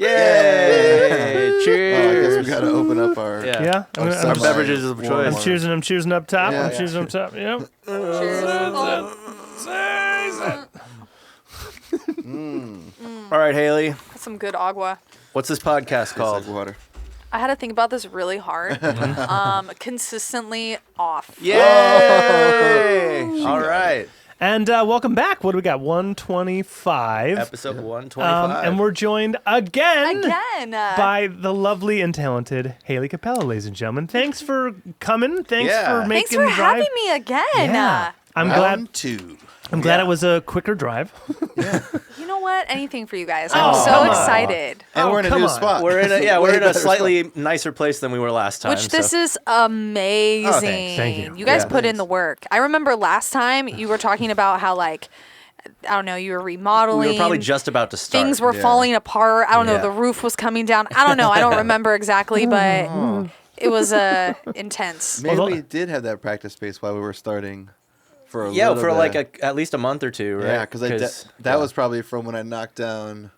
Yay! Cheers! I guess we got to open up our our beverages of choice. I'm choosing up top. I'm choosing up top. Yep. All right, Haley. That's some good agua. What's this podcast called? Like water. I had to think about this really hard. Consistently off. Yay! All right. And welcome back. What do we got? 125. Episode 125. And we're joined again by By the lovely and talented Haley Copello, ladies and gentlemen. Thanks for coming. Thanks for making Thanks for the drive. having me again. Yeah. I'm glad it was a quicker drive. You know what? Anything for you guys. Oh, I'm so come on. excited. And we're in a new spot. We're in a slightly nicer place than we were last time. Which this is amazing. Oh, thanks. Thank you. You guys Yeah. put in the work. I remember last time you were talking about how I don't know, you were remodeling. We were probably just about to start. Things were falling apart. I don't know, Yeah. the roof was coming down. I don't know. I don't remember exactly, but it was intense. Maybe we did have that practice space while we were starting. For a Yeah, little for bit. like at least a month or two, right? Yeah, because that was probably from when I knocked down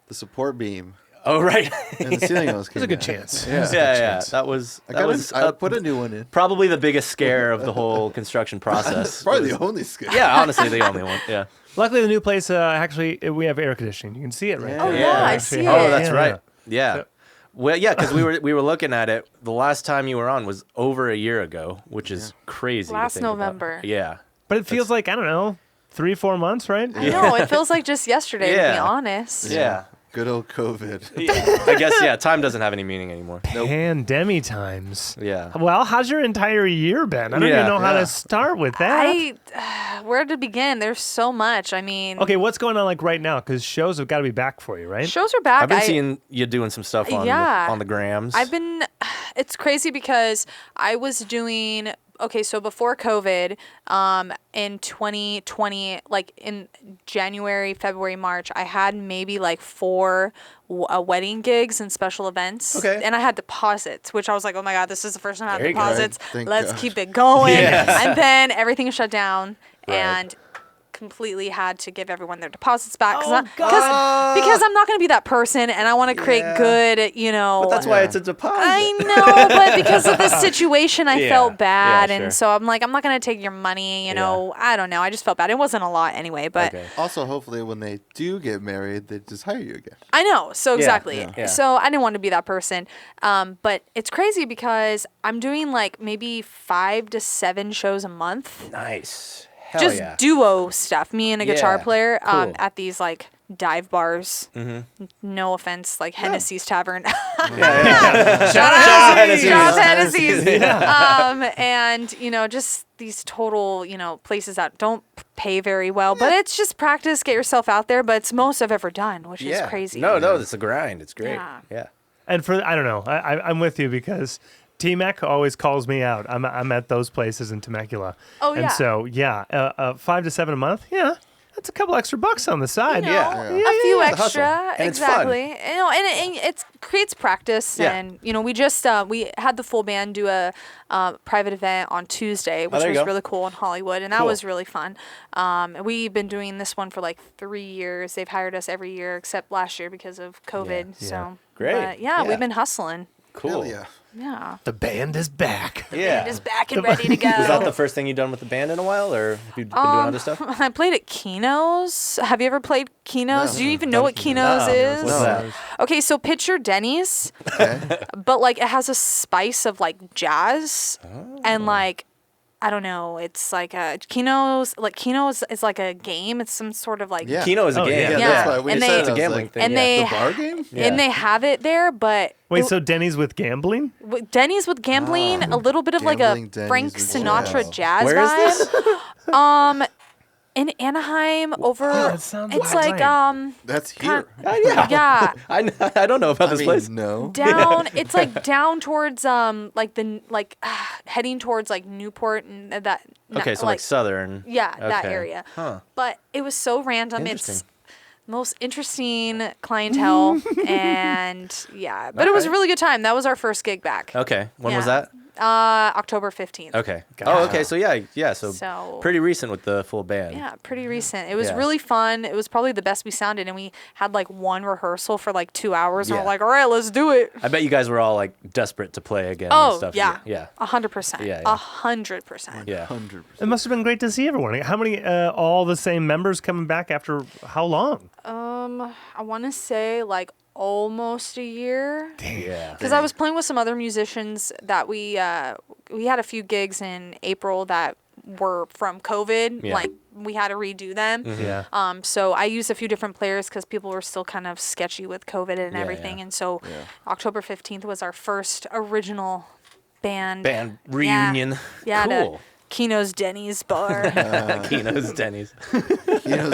the support beam Oh, right. and the ceiling was. There's a good chance. Yeah. That was I put a new one in. probably the biggest scare of the whole construction process. Probably the only scare. Yeah, honestly, the only one. Yeah. Luckily, the new place, we have air conditioning. You can see it right Yeah. there. Oh, yeah, I see Oh, it. that's Yeah. right. Yeah. Well, yeah, because we were looking at it. The last time you were on was over a year ago, which is crazy. to Last think about. November. Yeah. But it feels like, I don't know, 3-4 months, right? I know. It feels like just yesterday, to be Yeah. honest. Yeah. Good old COVID. I guess, time doesn't have any meaning anymore. Pandemic times. Yeah. Well, how's your entire year been? I don't even know how to start with that. Where to begin? There's so much. I mean, Okay, what's going on like right now? Because shows have got to be back for you, right? shows are back. I've been seeing you doing some stuff on the grams. It's crazy because I was doing. Okay, so before COVID, in 2020, like in January, February, March, I had maybe like 4 wedding gigs and special events. Okay. And I had deposits, which I was like, oh my God, this is the first time I had There you go. deposits. Thank Let's God. keep it going. Yes. And then everything shut down Right. and completely had to give everyone their deposits back God. because I'm not going to be that person and I want to create good, But that's why it's a deposit. I know, but because of the situation, I Yeah. felt bad, Yeah, sure. and so I'm like, I'm not gonna take your money. You know, I don't know. I just felt bad. It wasn't a lot anyway, but Okay. Also, hopefully, when they do get married, they just hire you again. I know. So exactly. yeah. So I didn't want to be that person. But it's crazy because I'm doing like maybe 5 to 7 shows a month. Nice. Hell Just yeah. duo stuff. Me and a guitar Yeah, player cool. at these like dive bars. No offense, like Hennessy's Tavern. Shout out Hennessy's. Shout out Hennessy's. And just these total, places that don't pay very well, but it's just practice, get yourself out there. But it's most I've ever done, which is crazy. No, it's a grind. It's great. Yeah. And I don't know, I'm with you because T-Mac always calls me out. I'm at those places in Temecula. Oh, And yeah. so, 5 to 7 a month, that's a couple extra bucks on the side. A few It's a hustle. extra, And it's fun. exactly. And it creates practice. Yeah. And we just we had the full band do a private event on Tuesday, which there you was go. really cool in Hollywood, and that Cool. was really fun. We've been doing this one for like 3 years. They've hired us every year except last year because of COVID. So Great. but Yeah. we've been hustling. Cool. Hell yeah. Yeah. The band is back. Yeah. It is back and ready to go. Was that the first thing you've done with the band in a while, or have you been doing other stuff? I played at Keno's. Have you ever played Keno's? No. Do you even know what Keno's is? What's that? Okay, so picture Denny's, Okay. but like it has a spice of like jazz Oh. and like I don't know. It's like Keno's is like a game. It's some sort of like Yeah. Keno is a Oh, game. Yeah, Yeah. that's why when And you said they- it, It's a I was gambling like, thing. and yeah. they the bar game? Yeah. and they have it there, but Wait, so Denny's with gambling? Denny's with gambling, a little bit of like a Gambling Denny's Frank with Sinatra jazz. jazz Where is vibe. this? In Anaheim, over. that sounds It's right. like That's here. yeah. I don't know about this place. No. Down it's like down towards heading towards like Newport and that Okay, so like southern. yeah, that Okay. area. Huh. But it was so random. It's Interesting. most interesting clientele and yeah, but it was a Alright. really good time. That was our first gig back. Okay. When was Yeah. that? October 15th. Okay. Gotcha. Oh, okay. So yeah. So pretty recent with the full band. Yeah, pretty recent. It was Yeah. really fun. It was probably the best we sounded, and we had like one rehearsal for like 2 hours, and Yeah. we're like, all right, let's do it. I bet you guys were all like desperate to play again. Oh, and stuff. yeah. Yeah. 100%. Yeah, yeah. 100%. Yeah. 100%. It must have been great to see everyone. How many, all the same members coming back after how long? I want to say like almost a year. Yeah. Because I was playing with some other musicians that we had a few gigs in April that were from COVID. Yeah. Like we had to redo them. Yeah. So I used a few different players because people were still kind of sketchy with COVID and Yeah, everything. yeah. And so October 15th was our first original band reunion. Yeah, Cool. to Keno's Denny's bar. Keno's Denny's.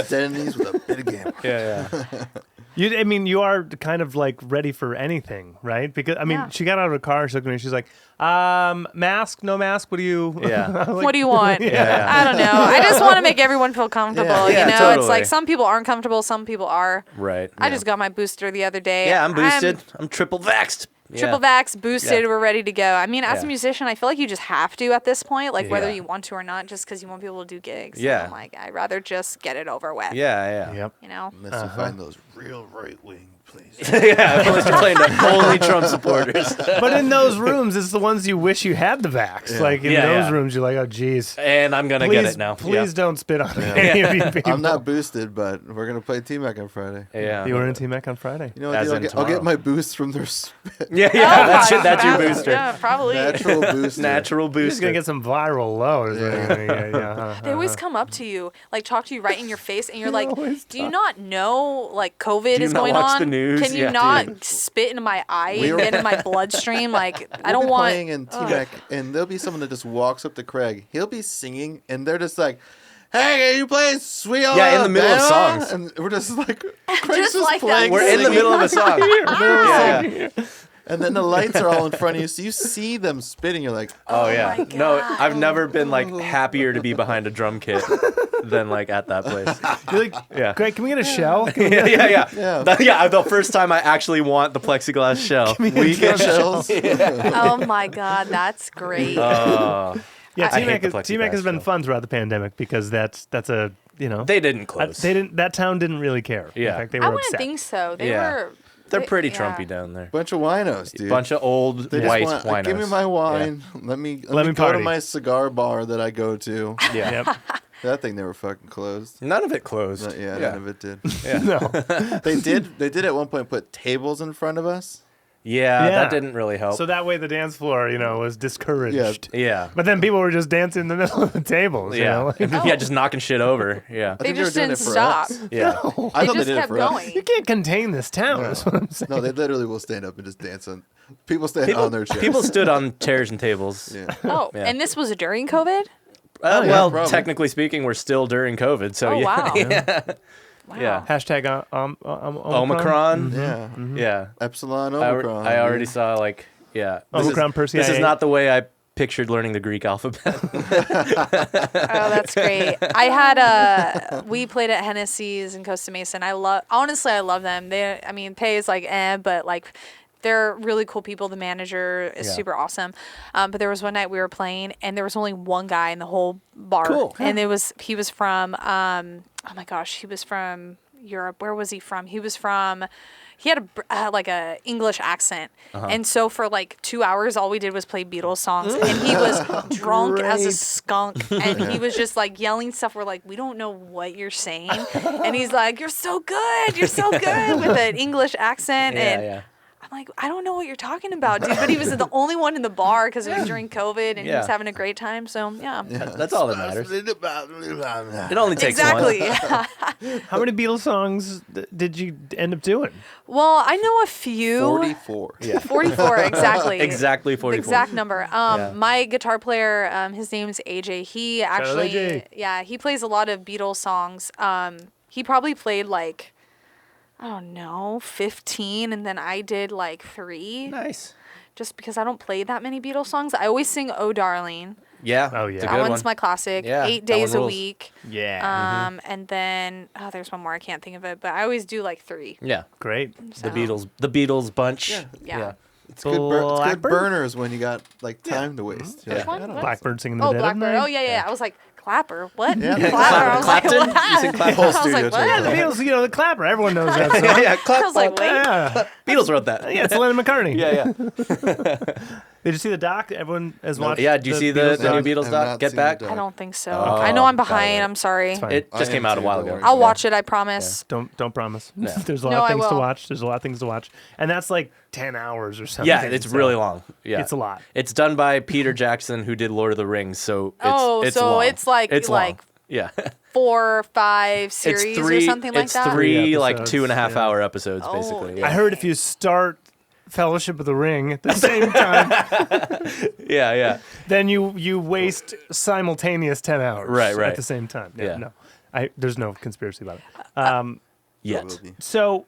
Denny's with a bit of gambling. Yeah. I mean, you are kind of like ready for anything, right? Because I mean, Yeah. she got out of the car, she looked at me, she's like, mask, no mask, what do you? Yeah. What do you want? Yeah. I don't know. I just want to make everyone feel comfortable. Yeah, you know, totally. it's like some people aren't comfortable, some people are. Right. I just got my booster the other day. Yeah, I'm boosted. I'm triple vaxxed. Triple vax, boosted, Yeah. we're ready to go. I mean, as Yeah. a musician, I feel like you just have to at this point, like whether Yeah. you want to or not, just because you want people to do gigs. Yeah. And I'm like, I'd rather just get it over with. Yeah. Yep. You know? Unless you find those real right wing places. Yeah. Unless you're playing to only Trump supporters. But in those rooms, it's the ones you wish you had the vax. Yeah. Like in Yeah, those yeah. rooms, you're like, oh, geez. And I'm gonna Please, get it now. please don't spit on any of you people. I'm not boosted, but we're gonna play T-Mac on Friday. Yeah. You were in T-Mac on Friday. You know what? As dude? in I'll get tomorrow. my boost from their spit. Yeah. Oh That's my your God. booster. Yeah, probably. Natural booster. Natural You're just booster. going to get some viral lows. Yeah. They always come up to you, like talk to you right in your face, and you're like, always "Do you not know like COVID Do you is not going watch on? the news? Can you Yeah, not dude. spit into my eye We and were- get in my bloodstream? Like, I We'll don't be want." playing in T-Mac, and there'll be someone that just walks up to Craig. He'll be singing, and they're just like, "Hey, are you playing Sweet Yeah, in the middle of Alabama?" songs. And we're just like, Craig's just like that. playing. We're in the singing. middle of a song. Yeah. And then the lights are all in front of you, so you see them spitting. You're like, Oh yeah. my No, God. I've never been like happier to be behind a drum kit than like at that place. You're like, Yeah. Greg, can we get a shell? Yeah. Yeah. The first time I actually want the plexiglass shell. weekend shells. Oh my God, that's great. Oh, Yeah, I hate the T-Mac has plexiglass been shell. fun throughout the pandemic because that's a, they didn't close. they didn't, that town didn't really care. Yeah. In fact, they were I wouldn't upset. think so. They Yeah. were. They're they- pretty yeah. Trumpy down there. Bunch of winos, dude. Bunch of old They just white want, winos. give me my wine. Let me Let me go party. to my cigar bar that I go to. Yeah. Yep. That thing never fucking closed. None of it closed. None of it did. No. They did at one point put tables in front of us. Yeah, Yeah. that didn't really help. So that way the dance floor, was discouraged. yeah. But then people were just dancing in the middle of the tables. You know? Yeah. Like, Yeah, just knocking shit over. Yeah. They think they were just doing didn't it for stop. us. Yeah. I They thought they just did it kept for us. going. you can't contain this town. That's what I'm saying. No, they literally will stand up and just dance on. People stand on their chairs. People stood on chairs and tables. Yeah. Oh, Yeah. and this was during COVID? yeah, Well, probably. technically speaking, we're still during COVID. So Oh, yeah. wow. Yeah. Wow. Yeah. Hashtag Omicron. Yeah. Yeah. Epsilon I, Omicron. I already dude. saw like Omicron This is Persei. not the way I pictured learning the Greek alphabet. Oh, that's great. I had we played at Hennessy's in Costa Mesa, and I love them. Pay is like but like they're really cool people. The manager is Yeah. super awesome. But there was one night we were playing, and there was only one guy in the whole bar, Cool. and he was from oh my gosh, he was from Europe. Where was he from? He had a English accent, and so for like 2 hours, all we did was play Beatles songs, and he was drunk as a Great. skunk, and he was just like yelling stuff. We're like, we don't know what you're saying, and he's like, you're so good with an English accent, and yeah. I'm like, I don't know what you're talking about, dude. But he was the only one in the bar because it was during COVID, and he was Yeah. having a great time. So yeah. That's all that matters. It only takes Exactly. one. How many Beatles songs did you end up doing? Well, I know a few. 44. Yeah. 44, exactly. Exactly The 44. exact number. Yeah. My guitar player, his name's AJ. He out actually, AJ. he plays a lot of Beatles songs. He probably played like, I don't know, 15, and then I did like 3. Nice. Just because I don't play that many Beatles songs. I always sing "Oh Darling." Yeah. Oh, yeah. It's a That good one's one. my classic. Yeah, 8 that one days a rules. week. Yeah. And then there's one more I can't think of it, but I always do like 3. Yeah. Great. The Beatles bunch. Yeah. Yeah. It's good, it's good Blackbird? burners when you got like time to waste. You're Yeah. like, I don't know. Blackbird singing the Oh, dead of Blackbird. night. Oh, yeah. I was like, Clapper? What? Yeah. Clapper. I was like, Clapton? what? You sing Clapton? Whole I was studio like, took what? The that. Beatles, the clapper. Everyone knows that song. yeah, I was like, wait. Yeah, Beatles wrote that. yeah, it's Lennon McCartney. Yeah. Did you see the doc? Everyone has watched. Yeah, do you see the Beatles new doc? Beatles I've doc? not Get seen Back? the doc. I don't think so. Oh, I know I'm got behind. it. I'm sorry. It's fine. It I just am came out a too, while don't ago. worry. I'll watch it. I promise. Don't promise. No. There's a lot No, of I things to will. watch. There's a lot of things to watch, and that's like 10 hours or something. Yeah, it's so really long. Yeah, It's a lot. It's done by Peter Jackson, who did Lord of the Rings. So it's Oh, so long. it's like- it's like long. Yeah, 4 or 5 series it's three. or something like it's that. three 3 like episodes, 2.5 yeah. hour episodes, Oh, basically. I Yeah. heard if you start Fellowship of the Ring at the same time, Yeah. then you waste simultaneous 10 hours. Right. At the same time. Yeah. No, there's no conspiracy about it. Yet. Will be. So,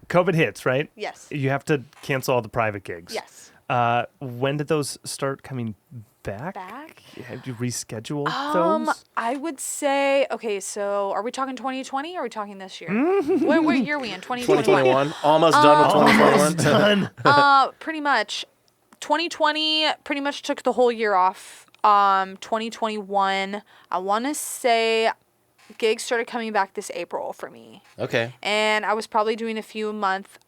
COVID hits, right? Yes. You have to cancel all the private gigs. Yes. When did those start coming back? Back? Had you rescheduled those? I would say, okay, so are we talking 2020 or are we talking this year? Mm-hmm. What year are we in? 2021. 2021, almost done with 2021. Done. Pretty much. 2020 pretty much took the whole year off. 2021, I want to say gigs started coming back this April for me. Okay. And I was probably doing a few a month.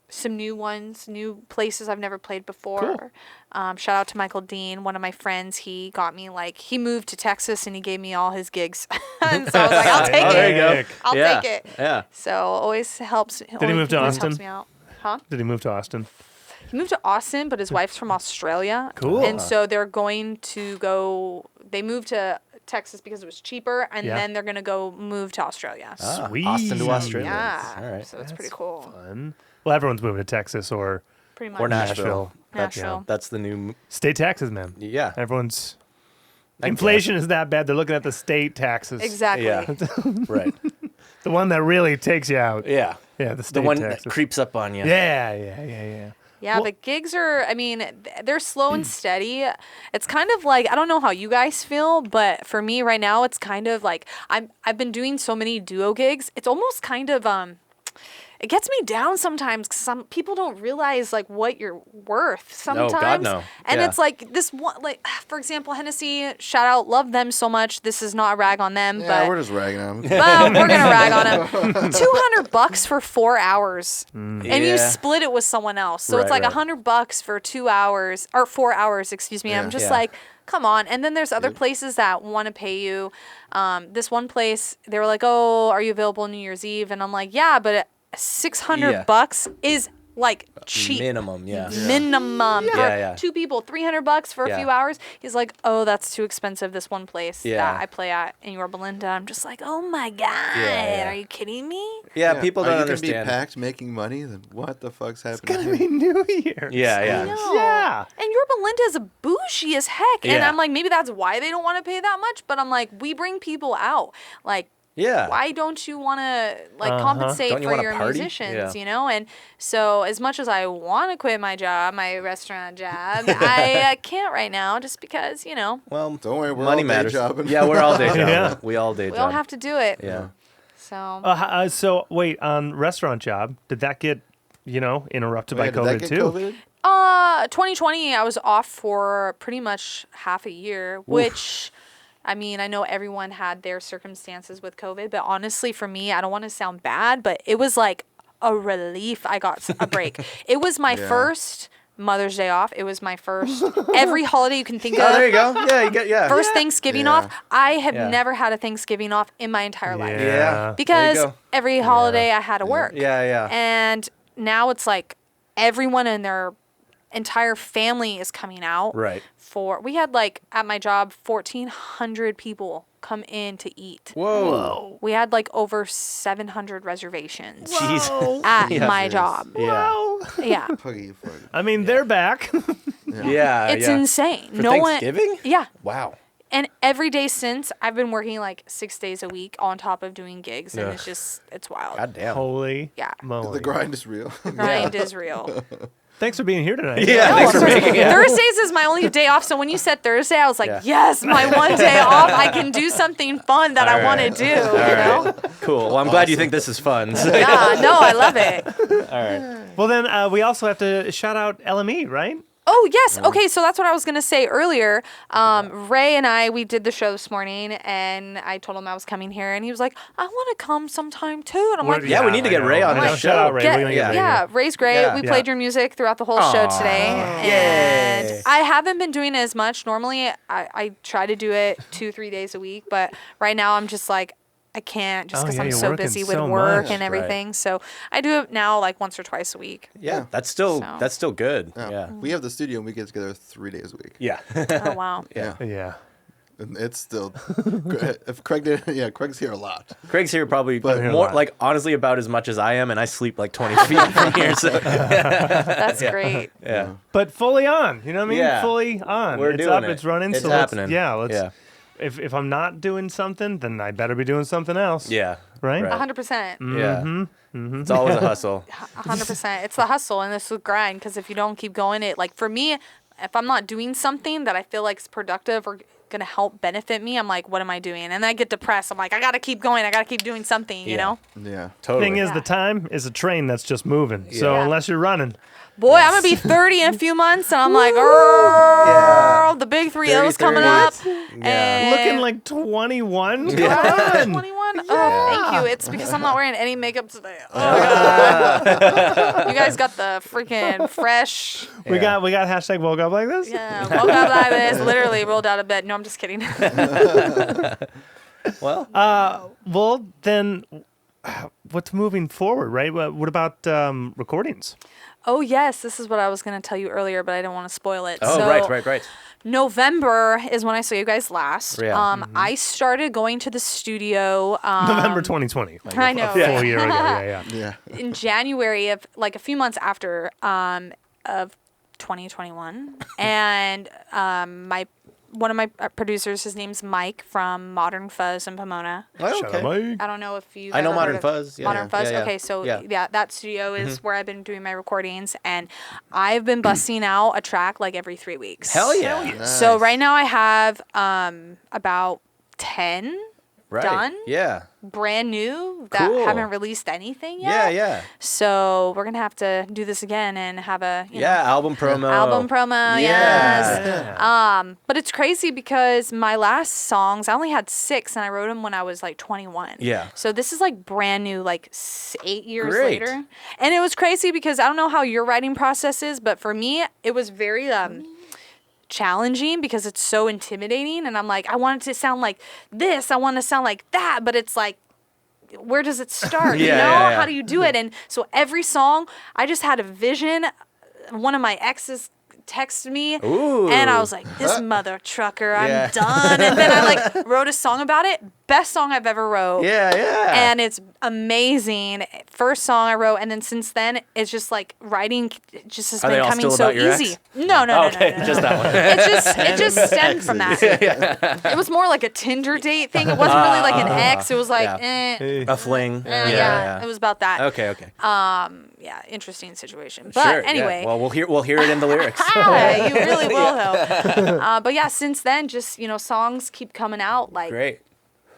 Some new ones, new places I've never played before. Shout out to Michael Dean, one of my friends. He got me he moved to Texas and he gave me all his gigs. And so I was like, I'll take Oh, it. there you go. I'll Yeah. take it. Yeah. So always helps. Did he move to always Austin? Helps me out. Huh? Did he move to Austin? He moved to Austin, but his wife's from Australia. Cool. And so they're going to go. They moved to Texas because it was cheaper, and Yeah. then they're gonna go move to Australia. Ah, Sweet. Austin to Australia. Yeah. All right. So it's pretty That's cool. Fun. Well, everyone's moving to Texas or Pretty much. Or Nashville. Nashville. That's, Nashville. that's the new. state taxes, man. Yeah. Everyone's I inflation is that bad. They're looking at the state taxes. Exactly. Yeah. Right. The one that really takes you out. Yeah. Yeah, the state The one taxes. that creeps up on you. Yeah. Yeah, Well- but gigs are, I mean, they're slow and steady. It's kind of like, I don't know how you guys feel, but for me right now, it's kind of like, I've been doing so many duo gigs. It's almost kind of, it gets me down sometimes because some people don't realize like what you're worth sometimes. God, no. And Yeah. it's like this one, like, for example, Hennessy, shout out, love them so much. This is not a rag on them, Yeah, but we're just ragging on them. well, we're gonna rag on him. $200 for 4 hours, and you Yeah. split it with someone else, so it's Right, like right. $100 for 2 hours or 4 hours. Excuse me. Yeah. I'm just Yeah. like, come on. And then there's other places that want to pay you. This one place, they were like, "Oh, are you available New Year's Eve?" And I'm like, "Yeah, but $600 is like cheap." Minimum. Yeah. Minimum for Yeah. 2 people, $300 for a Yeah. few hours. He's like, "Oh, that's too expensive." This one place Yeah. that I play at in Yorba Linda. I'm just like, "Oh my god, Yeah. are you kidding me?" Yeah. People Are don't you understand. gonna be packed making money? Then what the fuck's happening? Gonna be New Year's. Yeah. No. Yeah. And Yorba Linda is a bougie as heck, and Yeah. I'm like, maybe that's why they don't want to pay that much. But I'm like, we bring people out, like. Yeah. Why don't you want to compensate Don't you for wanna your party? musicians, Yeah. you know? And so as much as I want to quit my job, my restaurant job, I can't right now just because, Well, Don't worry, we're money all day matters. jobbing. Yeah, we're all day jobbing. Yeah. We all day we job. don't have to do it. Yeah. So So wait, on restaurant job, did that get, interrupted by Wait, did COVID that get too? COVID? 2020, I was off for pretty much half a year, which, I mean, I know everyone had their circumstances with COVID, but honestly, for me, I don't want to sound bad, but it was like a relief I got a break. It was my Yeah. first Mother's Day off. It was my first every holiday you can think Oh, of. there you go. Yeah, you get First Thanksgiving Yeah. off. I have Yeah. never had a Thanksgiving off in my entire life. Yeah. Because There you go. every holiday I had to work. Yeah. And now it's like everyone in their entire family is coming out. Right. We had at my job 1,400 people come in to eat. Whoa. We had over 700 reservations Jeez. at Yeah. my job. Yeah. Yeah. Puggy fuck. I mean, they're back. Yeah. It's yeah. insane. For no Thanksgiving? one. Yeah. Wow. And every day since, I've been working like 6 days a week on top of doing gigs, and Ugh. it's wild. God damn. Holy Yeah. moly. The grind is real. Grind is real. Thanks for being here tonight. Yeah, No, thanks of for course. making it. Thursdays is my only day off. So when you said Thursday, I was like, Yeah. yes, my one day off. I can do something fun that I want to do. You know? Cool. Well, I'm glad you think this is fun. So, Yeah. No, I love it. all right. Well, then we also have to shout out LME, right? Oh, yes. Okay, so that's what I was going to say earlier. Ray and we did the show this morning, and I told him I was coming here, and he was like, I want to come sometime, too. And I'm like, Yeah, we need to get Ray on I the know. show. Shout out Ray. Get- We're gonna get Ray yeah, here. Ray's great. Yeah. We Yeah. played your music throughout the whole show today. And Yay. I haven't been doing it as much. Normally, I try to do it 2-3 days a week, but right now I'm just like, I can't just Oh, because yeah, I'm you're so working busy with so work much. and Right. everything. So I do it now like once or twice a week. Yeah, that's still good. Yeah. Yeah. We have the studio and we get together 3 days a week. Yeah. Oh, wow. Yeah. Yeah. And it's still, if Craig did, yeah, Craig's here a lot. Craig's here probably But- more, like, honestly, about as much as I am, and I sleep like 20 feet from here. So, That's great. yeah. But fully on. You know what I mean? Yeah. Fully on. We're it's doing up, it. it's running. It's so happening. Let's Yeah. If I'm not doing something, then I better be doing something else. Yeah. Right? Right. 100%. Yeah. It's always a hustle. 100%. It's the hustle and it's the grind because if you don't keep going, for me, if I'm not doing something that I feel like is productive or going to help benefit me, I'm like, what am I doing? And then I get depressed. I'm like, I got to keep going. I got to keep doing something, you Yeah. know? Yeah. Totally. Thing is, Yeah. the time is a train that's just moving. So Yeah. unless you're running, Boy, I'm going to be 30 in a few months and I'm like, oh, the big 3-0's coming 30. up. Yeah. And looking like 21. Come Yeah. on. 21? Oh, thank you. It's because I'm not wearing any makeup today. Oh, God. You guys got the freaking fresh. We got hashtag woke up like this. Yeah, woke up like this, literally rolled out of bed. No, I'm just kidding. Well, Well, then, what's moving forward, right? What about recordings? Oh, yes. This is what I was going to tell you earlier, but I didn't want to spoil it. oh, So right. November is when I saw you guys last. Yeah. I started going to the studio. November 2020. Like I know, A full right? year ago. Yeah. Yeah. In January of like a few months after of 2021, and one of my producers, his name's Mike from Modern Fuzz in Pomona. Oh, Shout out, okay. Mike. I don't know if you. I know ever Modern heard of Fuzz, yeah. Modern Fuzz. Yeah. Okay, so Yeah. yeah, that studio is where I've been doing my recordings, and I've been busting out a track like every 3 weeks. Hell yeah. So Nice. right now I have about 10 Right. done. Yeah. brand new that Cool. haven't released anything Yeah, yet. yeah. So we're gonna have to do this again and have a you know, Album promo. album promo. Yeah. Yes. But it's crazy because my last songs I only had 6 and I wrote them when I was like 21. Yeah. So this is like brand new, like 8 years Great. later. And it was crazy because I don't know how your writing process is, but for me it was very challenging because it's so intimidating, and I'm like, I want it to sound like this, I want to sound like that, but it's like, where does it start? You know, Yeah. how do you do it? And so every song, I just had a vision. One of my exes texted me, Ooh. and I was like, this mother trucker, I'm Yeah. done. And then I like wrote a song about it. Best song I've ever wrote. Yeah. And it's amazing. First song I wrote, and then since then, it's just like writing just has Are they been all coming still so about your easy. ex? No. Okay, just that one. It just stemmed from that. It was more like a Tinder date thing. It wasn't really like an ex. It was like, yeah. A fling. yeah. It was about that. Okay. Yeah, interesting situation. But Sure, yeah. anyway. Well, we'll hear it in the lyrics. You really will, though. But yeah, since then, just, songs keep coming out like Great.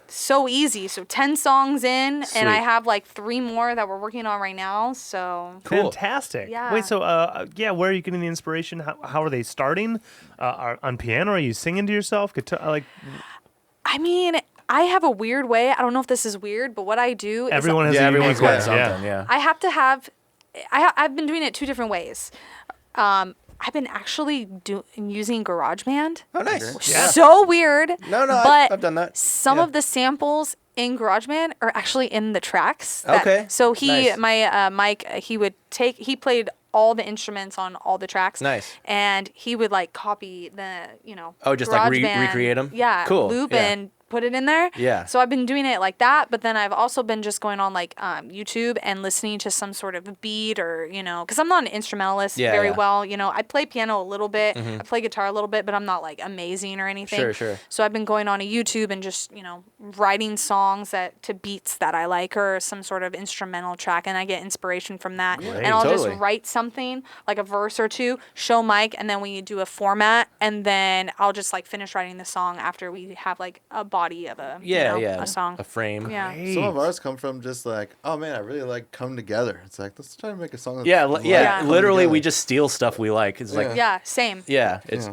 so easy. So 10 songs in, and I Sweet. have like 3 more that we're working on right now. So Cool. Fantastic. Yeah. Wait, so where are you getting the inspiration? How are they starting? On piano? Are you singing to yourself? Guitar? I mean, I have a weird way. I don't know if this is weird, but what I do Everyone is has a everyone's unique way. got something. Yeah. I have to have. I've been doing it 2 different ways. I've been actually using GarageBand. Oh, nice. Yeah. So weird. No, but I've done that. Some Yeah. of the samples in GarageBand are actually in the tracks. Okay. So he, Nice. Mike, he played all the instruments on all the tracks. Nice. And he would like copy the, Oh, just, like, GarageBand, recreate 'em? Yeah. Cool, Loop yeah. and put it in there. Yeah. So I've been doing it like that, but then I've also been just going on like YouTube and listening to some sort of beat or, because I'm not an instrumentalist very well. I play piano a little bit, I play guitar a little bit, but I'm not like amazing or anything. Sure. So I've been going on a YouTube and just, writing songs to beats that I like or some sort of instrumental track, and I get inspiration from that. Great. And I'll Totally. just write something like a verse or two, show Mike, and then we do a format, and then I'll just like finish writing the song after we have like a body of a a song. A frame. Yeah. Great. Some of ours come from just like, oh man, I really like Come Together. It's like, let's try to make a song. That's Yeah, like Yeah. Come literally, Together. we just steal stuff we like. It's like, Yeah, same. it's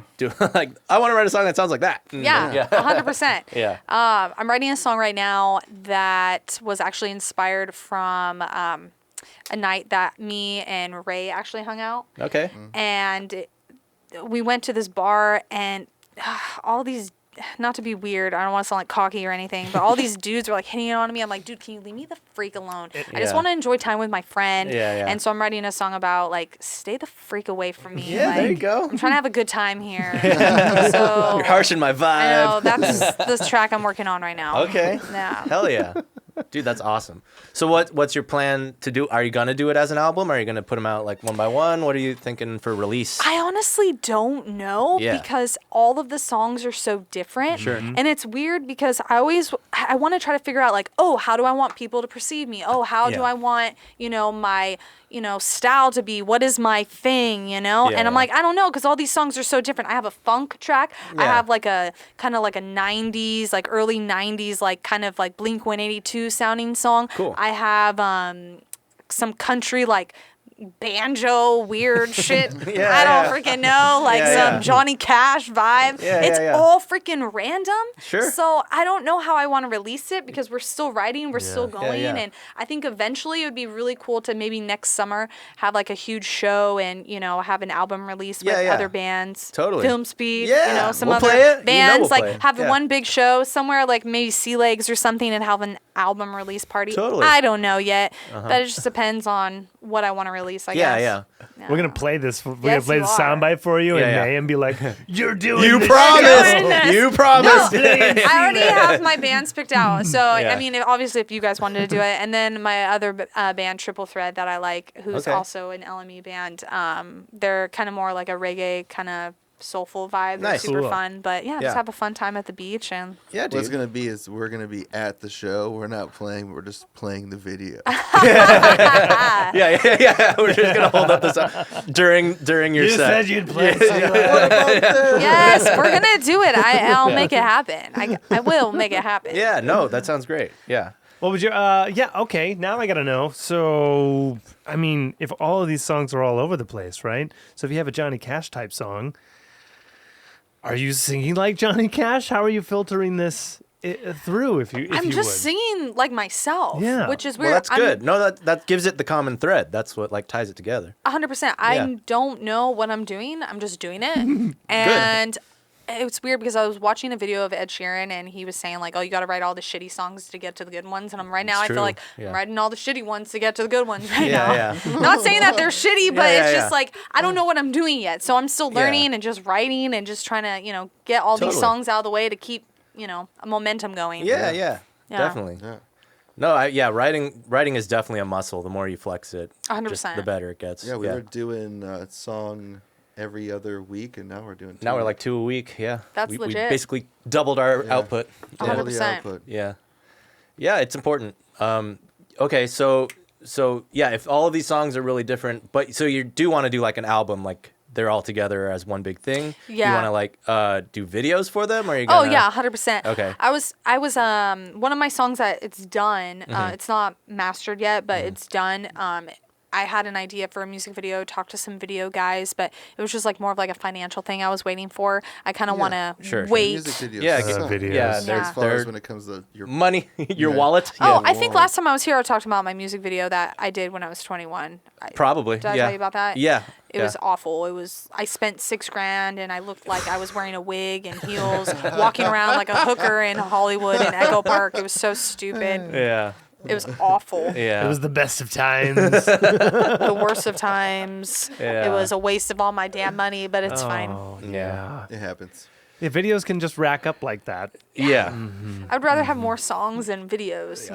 like I want to write a song that sounds like that. Yeah, 100%. Yeah. I'm writing a song right now that was actually inspired from a night that me and Ray actually hung out. Okay. And we went to this bar, and all these, not to be weird, I don't want to sound like cocky or anything, but all these dudes were like hitting on me. I'm like, dude, can you leave me the freak alone? I just want to enjoy time with my friend. Yeah. And so I'm writing a song about like, stay the freak away from me. Yeah, like, there you go. I'm trying to have a good time here. So You're harshing my vibe. I know, that's this track I'm working on right now. Okay. Yeah. Hell yeah. Dude, that's awesome. So what's your plan to do? Are you going to do it as an album? Are you going to put them out like one by one? What are you thinking for release? I honestly don't know Yeah. because all of the songs are so different. Sure. And it's weird because I want to try to figure out like, oh, how do I want people to perceive me? Oh, how do Yeah. I want, my, style to be? What is my thing, And I'm like, I don't know because all these songs are so different. I have a funk track. I Yeah. have like a kind of like a 90s, like early 90s, like kind of like Blink 182 sounding song. Cool. I have some country like banjo weird shit. Yeah, I don't yeah. freaking know, like Yeah, some yeah. Johnny Cash vibe. Yeah, It's yeah. all freaking random. Sure. So I don't know how I want to release it because we're still writing, we're still going, yeah. and I think eventually it would be really cool to maybe next summer have like a huge show and have an album release with Yeah. other bands. Totally. Film Speed. Yeah, Some we'll other play it. bands We'll like play it. have Yeah. one big show somewhere like maybe Sea Legs or something and have an album release party. Totally. I don't know yet. That it just depends on what I want to release. I guess. Yeah. We're gonna play this. We're gonna Yes, play you the are. soundbite for you, Yeah, and yeah. May and be like, "You're doing. You this promised. show." doing this. You promised. I already have my bands picked out. So, Yeah. I mean, obviously, if you guys wanted to do it. And then my other band, Triple Thread, that I like, who's Okay. also an LME band, they're kind of more like a reggae kind of soulful vibe. They're Nice. super Cool. fun. But yeah, Yeah. just have a fun time at the beach. And Yeah, What it's dude. gonna be is we're gonna be at the show. We're not playing. We're just playing the video. Yeah. We're just gonna hold up the song during your You set. said you'd play. yes, we're going to do it. I'll make it happen. I will make it happen. Yeah, no, that sounds great. Yeah. What would your? Yeah. Okay. Now I gotta know. So, I mean, if all of these songs are all over the place, right? So if you have a Johnny Cash type song, are you singing like Johnny Cash? How are you filtering this through? If I'm you just would? singing like myself, Yeah. which is weird. Well, that's I'm- good. No, that gives it the common thread. That's what like ties it together. 100%. Yeah. I don't know what I'm doing. I'm just doing it. And it's weird because I was watching a video of Ed Sheeran and he was saying like, oh, you got to write all the shitty songs to get to the good ones. And I'm right now, It's I true. feel like Yeah. I'm writing all the shitty ones to get to the good ones right Yeah, now. Not saying that they're shitty, but Yeah, it's yeah. just like, I don't know what I'm doing yet. So I'm still Yeah. learning and just writing and just trying to, get all these Totally. songs out of the way to keep, a momentum going. Yeah, Yeah. definitely. Yeah. No, writing is definitely a muscle. The more you flex it, 100%. just the better it gets. Yeah, we were doing a song every other week, and now we're doing. Now we're two. like 2 a week. Yeah, That's we legit. basically doubled our Yeah. output. Double the 100%. output. Yeah, it's important. Okay, so yeah, if all of these songs are really different, but so you do want to do like an album, like they're all together as one big thing. Yeah. You want to like do videos for them, or are you? Oh Gonna... yeah, 100%. Okay. I was one of my songs that it's done. It's not mastered yet, but it's done. I had an idea for a music video, talked to some video guys, but it was just like more of like a financial thing I was waiting for. I kind of Yeah, want to sure. wait. Music videos. Yeah, suck. videos. Yeah, As they're- far as they're- when it comes to your Money, your Yeah. wallet. Oh, Yeah, I think Whoa. last time I was here, I talked about my music video that I did when I was 21. probably. Did I yeah. tell you about that? Yeah. It was awful. I spent $6,000 and I looked like I was wearing a wig and heels, walking around like a hooker in Hollywood in Echo Park. It was so stupid. Yeah. It was awful. Yeah. It was the best of times. The worst of times. Yeah. It was a waste of all my damn money, but it's fine. Oh, Yeah. It happens. Yeah, videos can just rack up like that. Yeah. I would rather have more songs than videos,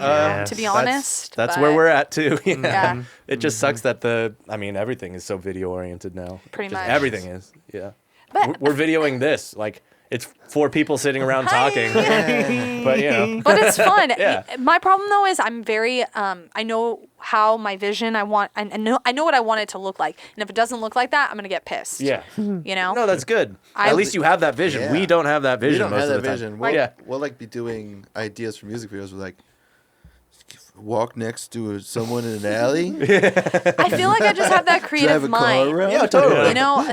to be Yes. honest. That's but where we're at too. Yeah. It just sucks that everything is so video oriented now. Pretty Just much. everything is. Yeah. But We're videoing this. Like, it's 4 people sitting around talking. But, But it's fun. Yeah. My problem though is I'm very I know how my vision I know what I want it to look like. And if it doesn't look like that, I'm going to get pissed. yeah. You know? No, that's good. I- At least you have that vision. Yeah. We don't have that vision We don't most have of that the time. vision. Yeah. We'll like be doing ideas for music videos. We're like, walk next to someone in an alley, I feel like I just have that drive creative a mind. car around. Yeah, totally. You know,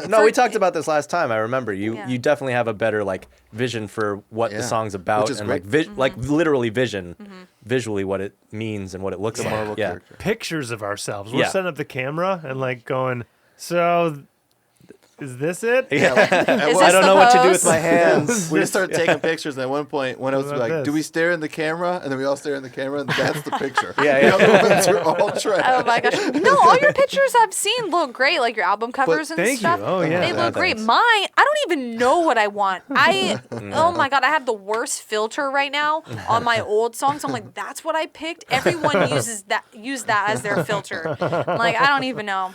No, we talked about this last time. I remember you. Yeah. You definitely have a better like vision for what the Yeah. song's about, Which is and great. like literally vision, visually what it means and what it looks The like. Marvel Yeah, character. Pictures of ourselves. We're Yeah. setting up the camera and like going, so is this it? Is I this don't the know what to do pose? with my hands. We just started taking pictures, and at one point, one of us would be What like, about "Do we this? stare in the camera?" And then we all stare in the camera, and that's the picture. Yeah, The other ones are all trash. Oh my gosh! No, all your pictures I've seen look great, like your album covers and thank you. stuff. Oh, yeah. they Yeah, look great. thanks. Mine, I don't even know what I want. Oh my god, I have the worst filter right now on my old songs. I'm like, that's what I picked. Everyone use that as their filter. I'm like, I don't even know.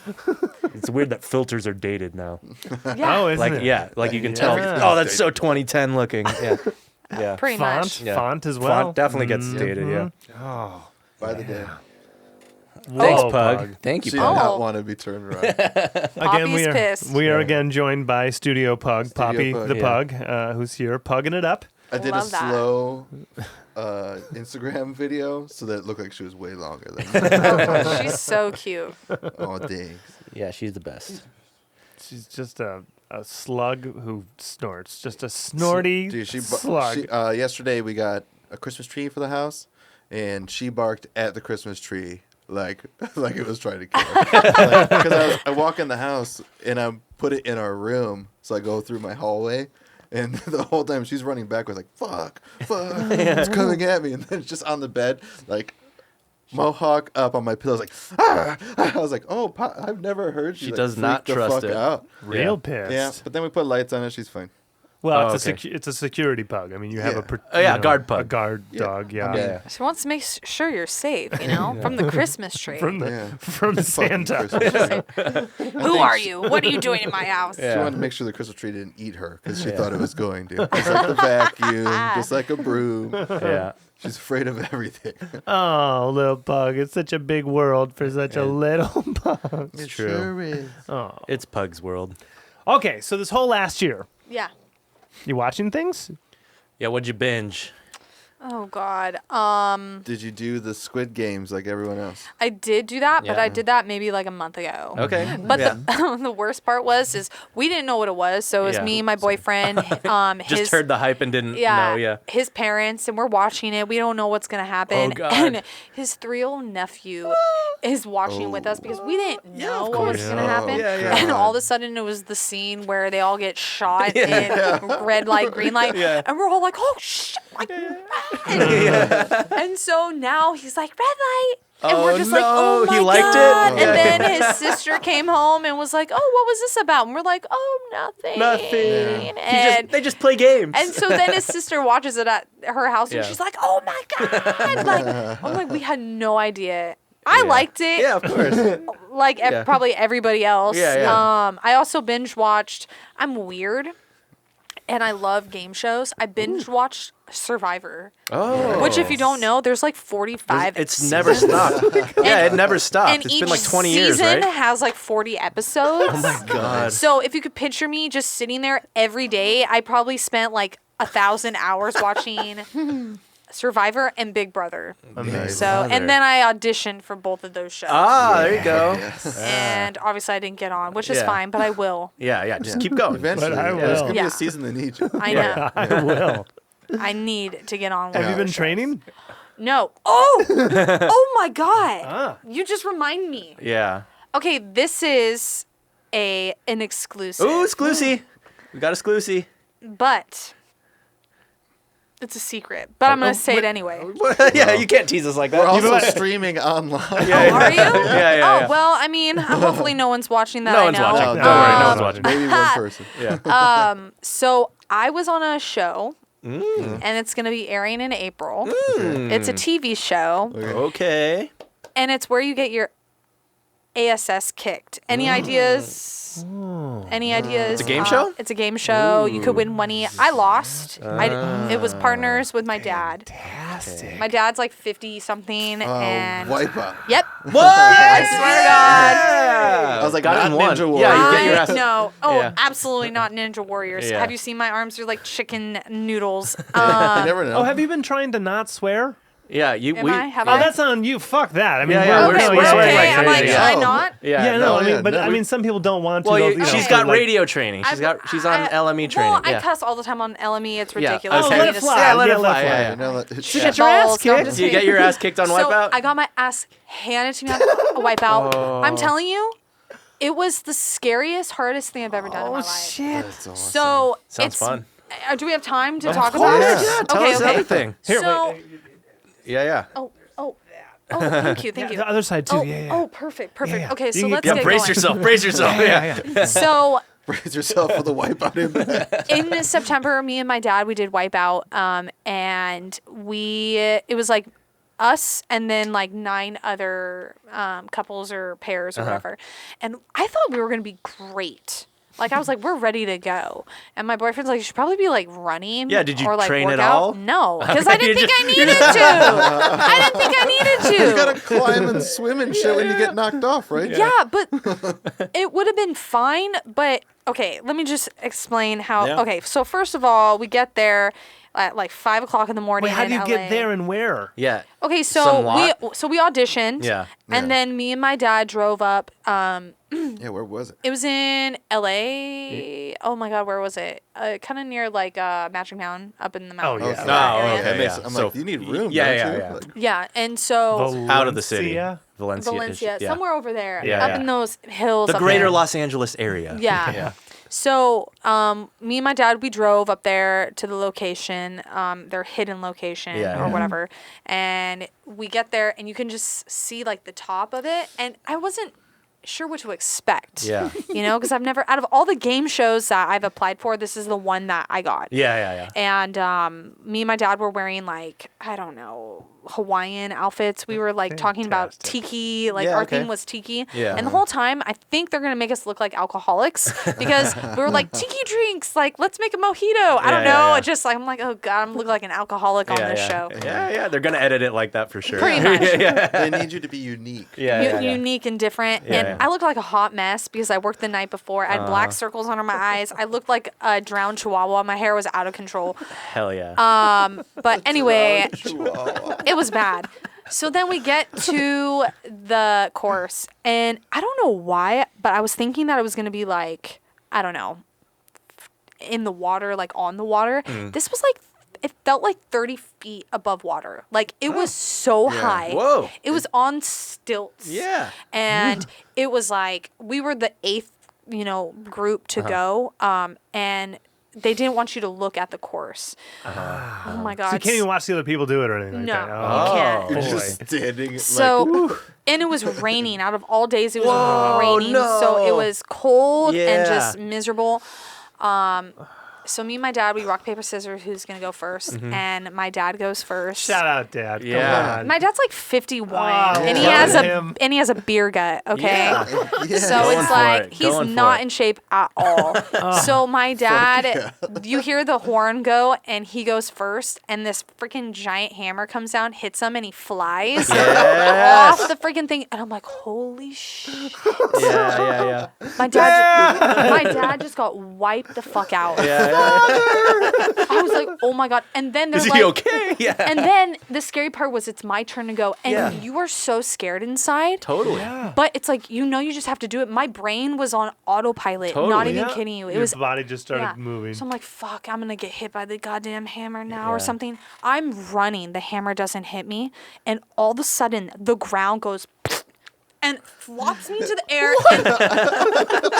It's weird that filters are dated now. Yeah, Oh, isn't Like it? yeah, like you can tell. Yeah. Oh, that's so 2010 looking. Yeah, yeah. pretty Font, much. Yeah. font as well. Font definitely gets dated. Yeah. Oh, By the day, Thanks, whoa, Pug. Thank you, she Pug. did Oh. not want to be turned around. Again, we Poppy's are pissed. we are again joined by Studio Pug, Poppy Pug. the Yeah. Pug, who's here pugging it up. I did a Love that. slow Instagram video so that it looked like she was way longer than Oh, she's so cute. all day. Yeah, she's the best. She's just a slug who snorts. Just a snorty Dude, slug. yesterday we got a Christmas tree for the house, and she barked at the Christmas tree like it was trying to kill her. Because I walk in the house and I put it in our room, so I go through my hallway. And the whole time she's running backwards like, fuck, it's coming at me. And then it's just on the bed, like, mohawk up on my pillows, like, ah! I was like, oh, I've never heard She like, does not freak the trust fuck it. out. Real Yeah. pissed. Yeah, but then we put lights on it. She's fine. Well, Oh, it's okay. it's a security pug. I mean, you have Yeah. a Oh, yeah, you know, guard pug. a guard Yeah. dog. Yeah, Yeah. She wants to make sure you're safe, you know, from the Christmas tree. from the Yeah. from Fucking Santa. Christmas tree. Who are you? What are you doing in my house? She Yeah. wanted to make sure the Christmas tree didn't eat her because she thought it was going to. Just like the vacuum, just like a broom. Yeah. She's afraid of everything. Oh, little pug! It's such a big world for such a little pug. It true. sure is. Oh. It's Pug's world. Okay, so this whole last year, Yeah. you watching things? Yeah, what'd you binge? Oh God. Did you do the Squid Games like everyone else? I did do that, but Yeah. I did that maybe like a month ago. Okay. But yeah. the worst part is we didn't know what it was. So it was Yeah. me, my boyfriend, Just heard the hype and didn't know. Yeah. his parents, and we're watching it. We don't know what's gonna happen. Oh, God. And his 3-year-old nephew is watching with us because we didn't know what was gonna happen. Yeah, yeah. And all of a sudden, it was the scene where they all get shot in red light, green light, Yeah. and we're all like, "Oh shit!" Like, and so now he's like, "Red light." And we're Oh, just like, no, oh my he liked it? God. Yeah. And then his sister came home and was like, oh, what was this about? And we're like, oh, nothing. Nothing. And, They just play games. and so then his sister watches it at her house and Yeah. she's like, oh my God. Like, I'm like, we had no idea. I Yeah. liked it. Yeah, of course. Like Yeah. probably everybody else. Yeah, yeah. I also binge watched, I'm weird and I love game shows. I binge watched Survivor. Oh. Which, if you don't know, there's like 45. It's never stopped. Yeah, it never stopped. And It's each been like 20 years, season right? has like 40 episodes. Oh my God. So if you could picture me just sitting there every day, I probably spent like 1,000 hours watching Survivor and Big Brother. Amazing. So, Brother. and then I auditioned for both of those shows. Ah, there you go. And obviously I didn't get on, which is Yeah. fine, but I will. Yeah, yeah. Just keep going. Eventually, But I there's will. gonna be Yeah. a season that needs you. I know. I will. I need to get on. Have one you of been those training? shows. No. Oh! Oh my God. Ah. You just remind me. Yeah. Okay, this is an exclusive. Ooh, Sclusy. We got a Sclusy. But it's a secret. But I'm going to say it anyway. Yeah, you can't tease us like that. We're also streaming online. Yeah, Are you? yeah, yeah. Oh, well, I mean, hopefully no one's watching that. No I one's know. watching. No, Don't worry, no one's watching. Maybe one person. Yeah. So I was on a show, and it's going to be airing in April. It's a TV show, Okay. and it's where you get your ASS kicked. Any ideas? Any ideas? It's a game show? It's a game show. You could win money. I lost. It was partners with my dad. Fantastic. My dad's like 50-something, and Wipeout. yep. What? I swear to God. Yeah. I was like, Got it not in one. Ninja Warrior. Yeah, you get your ass. No. Oh, Yeah. absolutely not Ninja Warriors. Yeah. Have you seen my arms? They're like chicken noodles. You never know. Oh, have you been trying to not swear? Yeah, you. Am we. I? Have Oh, I? that's on you. Fuck that. I mean, Yeah, we're, yeah, Okay, we're we're swearing okay. like I'm like, crazy. should I Oh. not? Yeah. Yeah, no, No, I mean, yeah, but no, I we- mean, some people don't want to. Well, They'll, she's so, got like- radio training. She's on LME training. Well, I yeah. cuss all the time on LME. It's Yeah. ridiculous. Oh, for let me it to fly. say. Yeah, let Yeah, it let fly. it fly. Yeah, You know, that- You get your ass Balls. No, I'm kicked. just Do you get kidding. your ass kicked on So Wipeout? I got my ass handed to me on a Wipeout. I'm telling you, it was the scariest, hardest thing I've ever done in my Oh, life. shit. That's awesome. So Sounds it's, fun. Do we have time to Of talk course. about it? Yeah, tell okay, us okay. everything. Here, So, wait. Yeah. oh, thank you, thank you. The other side, too. Oh, yeah. oh, perfect. Yeah. Okay, You so can let's get- get Brace going. yourself. Brace yourself. Yeah. So Brace yourself for the Wipeout impact. in September, me and my dad, we did Wipeout, and it was like us and then like 9 other couples or pairs or whatever. And I thought we were going to be great. Like, I was like, we're ready to go. And my boyfriend's like, you should probably be like running. Yeah, did you or, like, train work at out. all? No, because I Okay, didn't you think I needed to. I didn't think I needed to. You gotta climb and swim and shit when you get knocked off, right? Yeah, but it would have been fine. But okay, let me just explain how. Yeah. Okay, so first of all, we get there at like 5 o'clock in the morning. Wait, how do in you LA. get there and where? Yeah. Okay, Some so lot? we auditioned. Yeah. And Yeah. then me and my dad drove up. Yeah, where was it? It was in LA. Oh my God, where was it? Kind of near like Magic Mountain, up in the mountains. yeah. that Oh, area. okay. That makes- yeah. I'm So- like, you need room, Yeah, don't yeah, you? yeah. Like, Yeah, and so Out of the city. Valencia? Valencia, yeah. somewhere over there, Yeah, up yeah. in those hills. The up greater there. Los Angeles area. Yeah. So, me and my dad, we drove up there to the location, their hidden location Yeah, or yeah. whatever. And we get there and you can just see like the top of it. And I wasn't sure what to expect. Yeah. You know, because I've never, out of all the game shows that I've applied for, this is the one that I got. Yeah. And me and my dad were wearing like, I don't know, Hawaiian outfits. We were like talking about Fantastic. tiki, like Yeah, our okay. theme was tiki. Yeah. And the whole time, I think they're going to make us look like alcoholics because we were like, tiki drinks, like let's make a mojito. I don't Yeah, know. yeah. It just, I'm like, oh God, I'm looking like an alcoholic on this show. Yeah. They're gonna edit it like that for sure. Pretty much. they need you to be unique. Yeah. Unique and different. Yeah, and yeah. I looked like a hot mess because I worked the night before. I had black circles under my eyes. I looked like a drowned chihuahua. My hair was out of control. Hell yeah. But anyway, Chihuahua. it was bad. So then we get to the course, and I don't know why, but I was thinking that it was going to be like, I don't know, in the water, like on the water. This was like, it felt like 30 feet above water. Like it was so high. Whoa. It was on stilts. Yeah. And it was like, we were the 8th, group to go. And they didn't want you to look at the course. Oh my God. So you can't even watch the other people do it or anything No, like that. you can't. You're boy. just standing. So, and it was raining. Out of all days, it was Whoa, raining. So it no. was cold Yeah. and just miserable. So me and my dad, we rock, paper, scissors, who's going to go 1st. And my dad goes first. Shout out, Dad. Yeah. Come on. My dad's like 51 Oh, and he love has him. a beer gut, okay? Yeah. So Going it's for like it. he's Going for not it. in shape at all. So my dad, you hear the horn go and he goes first and this freaking giant hammer comes down, hits him and he flies Yes. off the freaking thing. And I'm like, holy shit. Yeah. My dad just got wiped the fuck out. I was like, oh my God. And then they're Is like, he okay? Yeah. and then the scary part was it's my turn to go. And Yeah. you are so scared inside. Totally. But it's like, you just have to do it. My brain was on autopilot. Not Totally. even Yeah. kidding you. It Your was body just started yeah. moving. So I'm like, fuck, I'm going to get hit by the goddamn hammer now or Yeah. something. I'm running. The hammer doesn't hit me. And all of a sudden, the ground goes and flops me to the air. And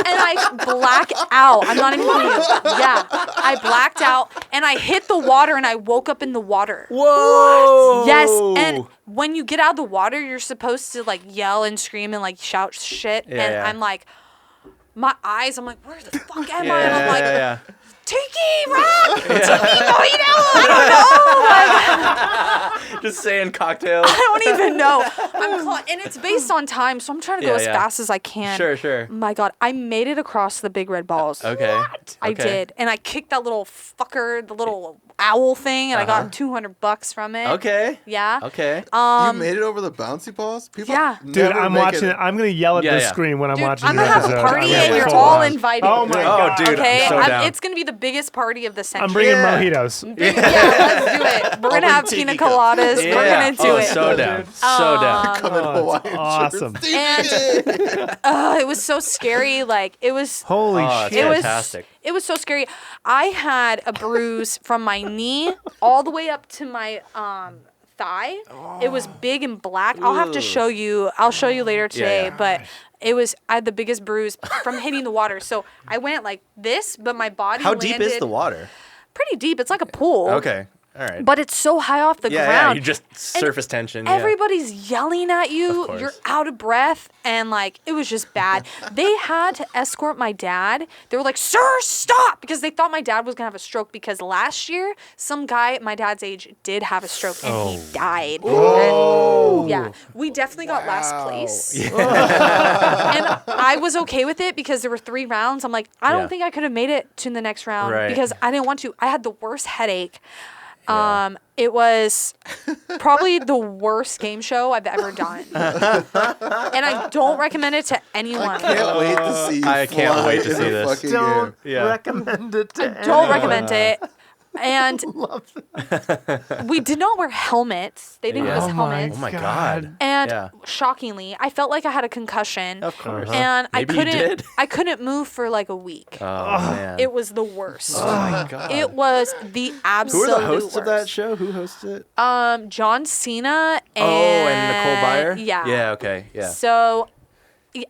I black out. I'm not even kidding you. Yeah. I blacked out and I hit the water and I woke up in the water. Whoa. Yes, and when you get out of the water, you're supposed to like yell and scream and like shout shit. Yeah, and yeah. I'm like, my eyes, I'm like, where the fuck am I? And I'm like, Yeah. tiki rock, tiki mojito. I don't know. Like, Just saying cocktails. I don't even know. And it's based on time, so I'm trying to go as Yeah. fast as I can. Sure. My God, I made it across the big red balls. Okay. I Okay. did, and I kicked that little fucker, the little owl thing, and I got $200 from it. Okay. Yeah. Okay. You made it over the bouncy balls? People Yeah. Dude, never I'm make watching. it. I'm gonna yell at Yeah, the yeah. screen when I'm Dude, watching I'm the gonna have a episode. party, I'm and really you're full all on. invited. Oh my Oh, god. dude. Okay, So down. it's gonna be the biggest party of the century. I'm bringing Yeah. mojitos. Yeah, let's do it. We're gonna have tiki pina cups. coladas. Yeah. We're gonna do Oh, it. so down. So down. Come in Hawaiian awesome. shirts. And it was so scary. Like it was. Holy Oh, shit. It was. Fantastic. It was so scary. I had a bruise from my knee all the way up to my thigh. It was big and black. I'll have to show you. I'll show you later today. yeah. But I had the biggest bruise from hitting the water. So I went like this, but my body. How deep is landed the water? Pretty deep. It's like a pool. Okay. All right. But it's so high off the yeah, ground. you just surface tension. Yeah. Everybody's yelling at you. course. You're out of breath. And like, it was just bad. They had to escort my dad. They were like, sir, stop. Because they thought my dad was going to have a stroke. Because last year, some guy my dad's age did have a stroke and he died. Oh. Yeah. We definitely got last place. And I was okay with it because there were 3 rounds. I'm like, I don't Yeah. think I could have made it to the next round Right. because I didn't want to. I had the worst headache. It was probably the worst game show I've ever done. And I don't recommend it to anyone. Can't wait to see you I can't fly wait to in see a this. fucking Don't game. Yeah. recommend it to Don't recommend it. And we did not wear helmets. They didn't Yeah. give us Oh helmets. Oh my god. And Yeah. shockingly, I felt like I had a concussion. Of course. And Maybe you did. I couldn't move for like a week. Oh man. It was the worst. Oh my god. It was the Who absolute are the hosts of that worst. show? Who hosts it? John Cena and and Nicole Byer? Yeah. Yeah, okay. Yeah. So,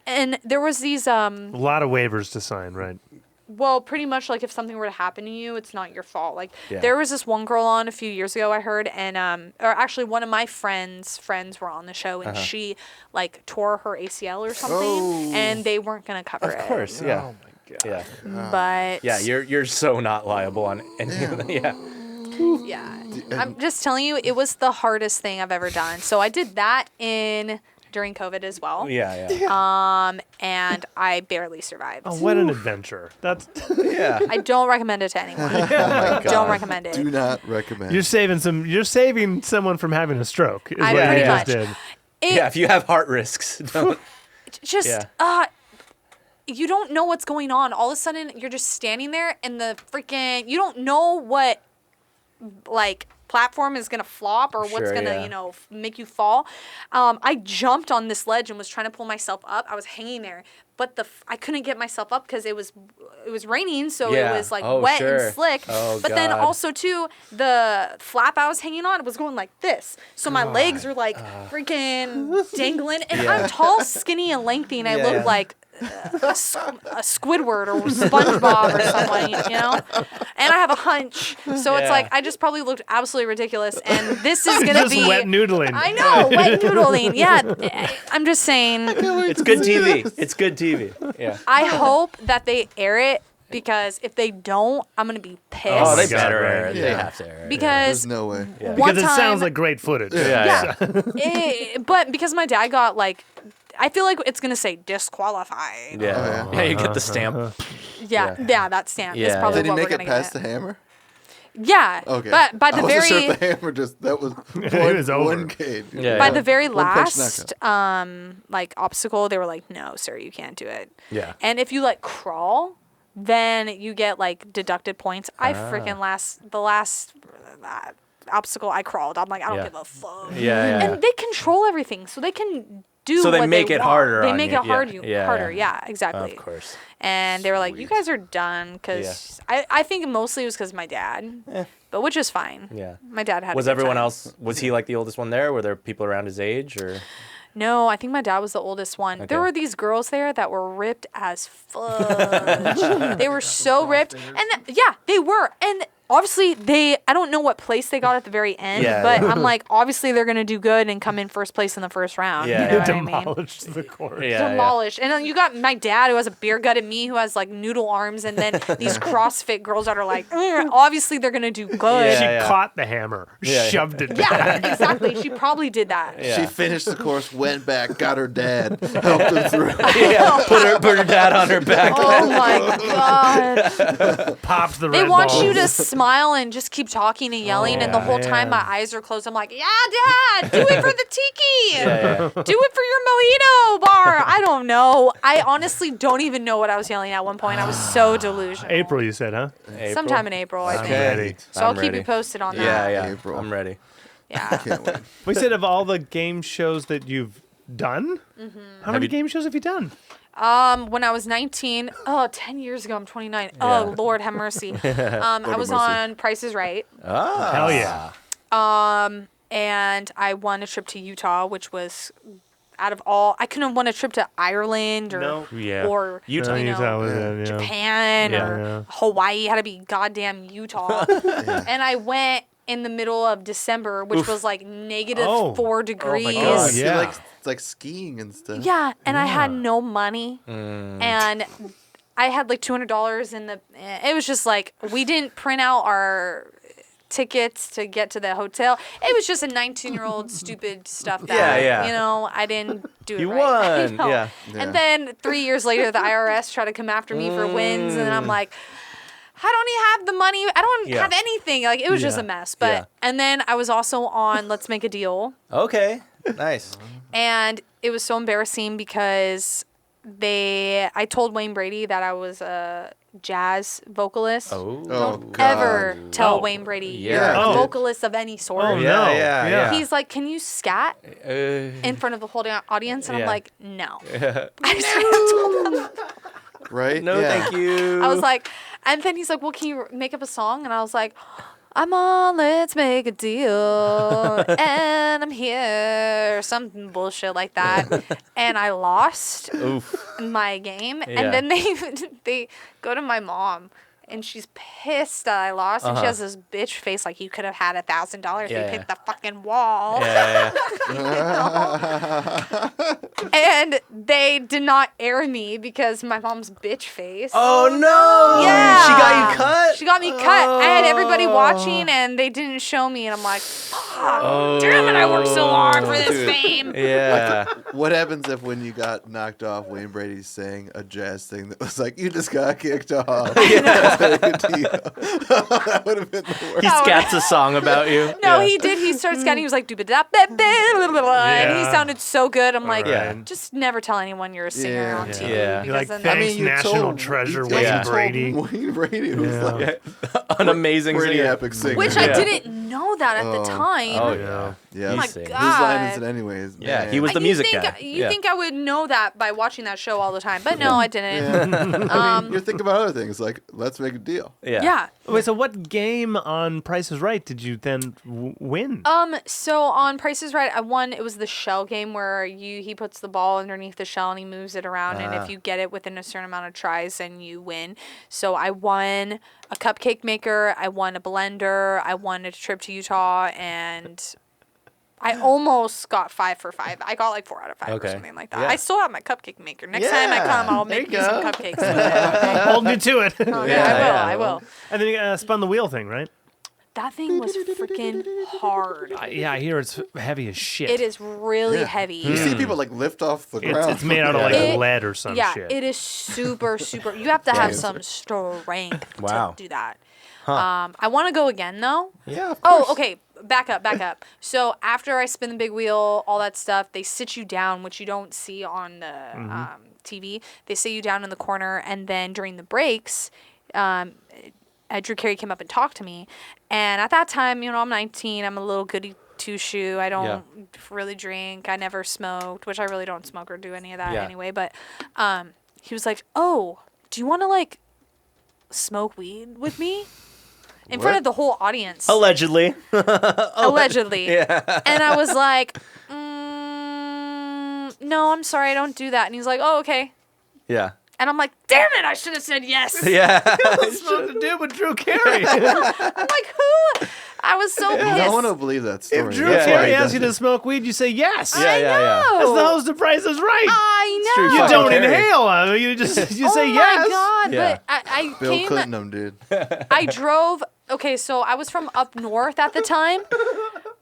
and there was these A lot of waivers to sign, right? well, pretty much like if something were to happen to you, it's not your fault. Like Yeah. there was this one girl on a few years ago I heard, and or actually one of my friends were on the show, and she like tore her ACL or something, and they weren't gonna cover it. Of course, yeah. Oh my god. Yeah. But Yeah, you're so not liable on any of that. Yeah. yeah, I'm just telling you, it was the hardest thing I've ever done. So I did that during COVID as well. Yeah, yeah. And I barely survived. Oh, what an adventure. That's Yeah. I don't recommend it to anyone. God. Don't recommend it. Do not recommend. you're saving someone from having a stroke is I what pretty you much. just did. It Yeah, if you have heart risks, don't. just Yeah. you don't know what's going on. All of a sudden you're just standing there and the freaking you don't know what like platform is gonna flop or what's Sure, gonna yeah. make you fall. I jumped on this ledge and was trying to pull myself up. I was hanging there, but I couldn't get myself up because it was raining, so Yeah. it was like Oh, wet sure. and slick. Oh, but then God. also too, the flap I was hanging on was going like this, so my legs were like freaking dangling. And I'm tall, skinny, and lengthy, and I Yeah, look yeah. like a Squidward or SpongeBob or someone, you know? And I have a hunch. So it's Yeah. like, I just probably looked absolutely ridiculous. And this is going to Just be. wet noodling. I know, wet noodling. Yeah. I'm just saying, It's good TV. It's good TV. Yeah. I hope that they air it because if they don't, I'm going to be pissed. Oh, they God, better right. air it. They Yeah. have to air it. because There's no way. Yeah. one Because it time, sounds like great footage. Yeah. but because my dad got like, I feel like it's going to say disqualified. Yeah. Oh, Yeah, you get the stamp. Yeah, that stamp is Yeah. probably Did he what make we're it going to past get. the hammer? Yeah. Okay. But by I the wasn't very sure if the hammer that was was over. one cage. Yeah, by yeah. the very One punch last like obstacle, they were like, "No, sir, you can't do it." Yeah. And if you like crawl, then you get like deducted points. I freaking the last obstacle I crawled. I'm like, I don't Yeah. give a fuck. Yeah, yeah. And they control everything, so they can do. So they what make it want. harder They on make you. it hard Yeah, harder. yeah. Yeah, exactly. Of course. And they were like, "You guys are done," because I think mostly it was because of my dad, but which is fine. Yeah. My dad had. Was a good everyone time. else, was he like the oldest one there? Were there people around his age or? No, I think my dad was the oldest one. Okay. There were these girls there that were ripped as fudge. They were so ripped. And they were. And obviously I don't know what place they got at the very end, Yeah, but yeah. I'm like, obviously they're gonna do good and come in first place in the first round. Yeah, You know yeah. what I mean? Demolished the course. Yeah, Demolished. And then you got my dad who has a beer gut and me who has like noodle arms, and then these CrossFit girls that are like, obviously they're gonna do good. She Yeah. caught the hammer, Yeah. shoved it Yeah, back. exactly. She probably did that. Yeah. She finished the course, went back, got her dad, helped him through. Yeah, put her dad on her back. Oh my god. Popped the They red want balls. you to smile and just keep talking and yelling, and the whole time my eyes are closed. I'm like, yeah, Dad, do it for the tiki. Yeah. Do it for your mojito bar. I don't know. I honestly don't even know what I was yelling at one point. I was so delusional. April, you said, huh? April. Sometime in April, I think. Okay. Ready. So I'll I'm keep you ready. posted on that. Yeah, yeah. April. I'm ready. Yeah. Can't wait. We said of all the game shows that you've done, how many game shows have you done? When I was 19, 10 years ago, I'm 29. Yeah. Oh, Lord have mercy. I was mercy. on Price is Right. Ah. Hell yeah. And I won a trip to Utah, which was out of all, I couldn't have won a trip to Ireland or No. Yeah. or Utah. you know, Utah was it, yeah. Japan Yeah. or Yeah. Hawaii. It had to be goddamn Utah. And I went in the middle of December, which was like negative Oh. 4 degrees. God. She Yeah. likes like skiing and stuff. Yeah, and I had no money, and I had like $200 in the. It was just like we didn't print out our tickets to get to the hotel. It was just a 19-year-old stupid stuff that Yeah. you know I didn't do it You right. I won. know. Yeah. And then 3 years later, the IRS tried to come after me for wins, and I'm like. I don't even have the money. I don't Yeah. have anything. Like it was just Yeah. a mess. But Yeah. and then I was also on Let's Make a Deal. Okay. Nice. And it was so embarrassing because I told Wayne Brady that I was a jazz vocalist. Oh. Oh, Don't God. ever tell Oh. Wayne Brady Yeah. you're a Oh. vocalist of any sort. Oh, Yeah, no. yeah, yeah. He's like, can you scat Uh, in front of the whole audience? And Yeah. I'm like, no. I told him. Right? no, Yeah. thank you. I was like, and then he's like, well, can you make up a song? And I was like, I'm on Let's Make a Deal, and I'm here, or something bullshit like that. And I lost Oof. my game, Yeah. and then they go to my mom, and she's pissed that I lost, and she has this bitch face like you could have had $1,000 if Yeah, you yeah. picked the fucking wall. Yeah. And they did not air me because my mom's bitch face. Oh no. Yeah. She got you cut. She got me cut. I had everybody watching, and they didn't show me. And I'm like, Oh, damn it, I worked so hard for this dude. fame. Yeah. What happens if when you got knocked off, Wayne Brady sang a jazz thing that was like, you just got kicked off. That would have been the worst. He scats a song about you. No, Yeah. he did. He started scatting. He was like, and he Yeah. sounded so good. I'm like, Yeah. just never tell anyone you're a singer Yeah. on TV. Yeah. You're like, because then- thanks, National Treasure, you Wayne told Brady. Wayne Brady was Yeah. like An amazing pretty singer. epic singer. which Yeah. I didn't know that at the time. Oh Yeah. Yeah. Oh my sings. God. Whose line is it anyways? Yeah, Man. he was the music you think, guy. You Yeah. think I would know that by watching that show all the time, but no, I didn't. I mean, you're thinking about other things like, let's make a deal. Yeah. Yeah. Wait, so what game on Price is Right did you then win? So on Price is Right, I won. It was the shell game where he puts the ball underneath the shell and he moves it around, and if you get it within a certain amount of tries, then you win. So I won a cupcake maker, I won a blender, I won a trip to Utah, and I almost got 5 for 5. I got like 4 out of 5 Okay. or something like that. Yeah. I still have my cupcake maker. Next time I come, I'll There make you you some go. cupcakes. Hold me to it. Oh, Yeah, I will. yeah. I will. And then you spun the wheel thing, right? That thing was freaking hard. Yeah, I hear it's heavy as shit. It is really Yeah. heavy. You see people like lift off the It's, ground. it's made out of like It- lead or some Yeah, shit. it is super, super. You have to have some strength Wow. to do that. I want to go again though. Yeah. Of Oh, course. okay. Back up. So after I spin the big wheel, all that stuff, they sit you down, which you don't see on the TV. They sit you down in the corner, and then during the breaks, Drew Carey came up and talked to me. And at that time, I'm 19. I'm a little goody two-shoe. I don't really drink. I never smoked, which I really don't smoke or do any of that Yeah. anyway. But he was like, oh, do you want to, like, smoke weed with me? In front What? of the whole audience. Allegedly. Allegedly. Yeah. And I was like, no, I'm sorry, I don't do that. And he's like, oh, okay. Yeah. And I'm like, damn it, I should have said yes. Yeah. Supposed to do with Drew Carey. I'm like, who? I was so pissed. No one will believe that story. If Drew Yeah, Carey yeah, asks you to smoke weed, you say yes. Yeah, yeah, yeah. As the host of Price is Right. I true. know. You Fucking don't Carey. inhale. You say Oh yes. my God. Yeah. But I Bill came, Clinton, dude. I drove. Okay, so I was from up north at the time.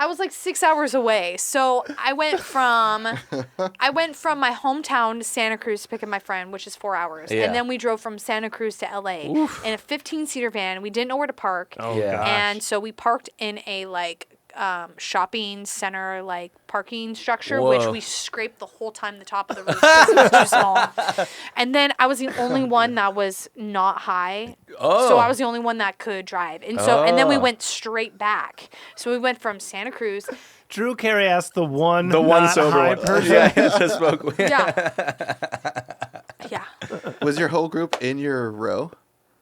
I was like 6 hours away. So I went from my hometown to Santa Cruz to pick up my friend, which is 4 hours. Yeah. And then we drove from Santa Cruz to LA in a 15-seater van. We didn't know where to park. Oh, Yeah. gosh. And so we parked in a shopping center parking structure, which Whoa. we scraped the whole time the top of the roof because it was too small. And then I was the only one that was not high. Oh. So I was the only one that could drive. And so and then we Oh. went straight back. So we went from Santa Cruz. Drew Carey asked the one sober high one. person. Yeah, to smoke. Yeah. Yeah. Was your whole group in your row?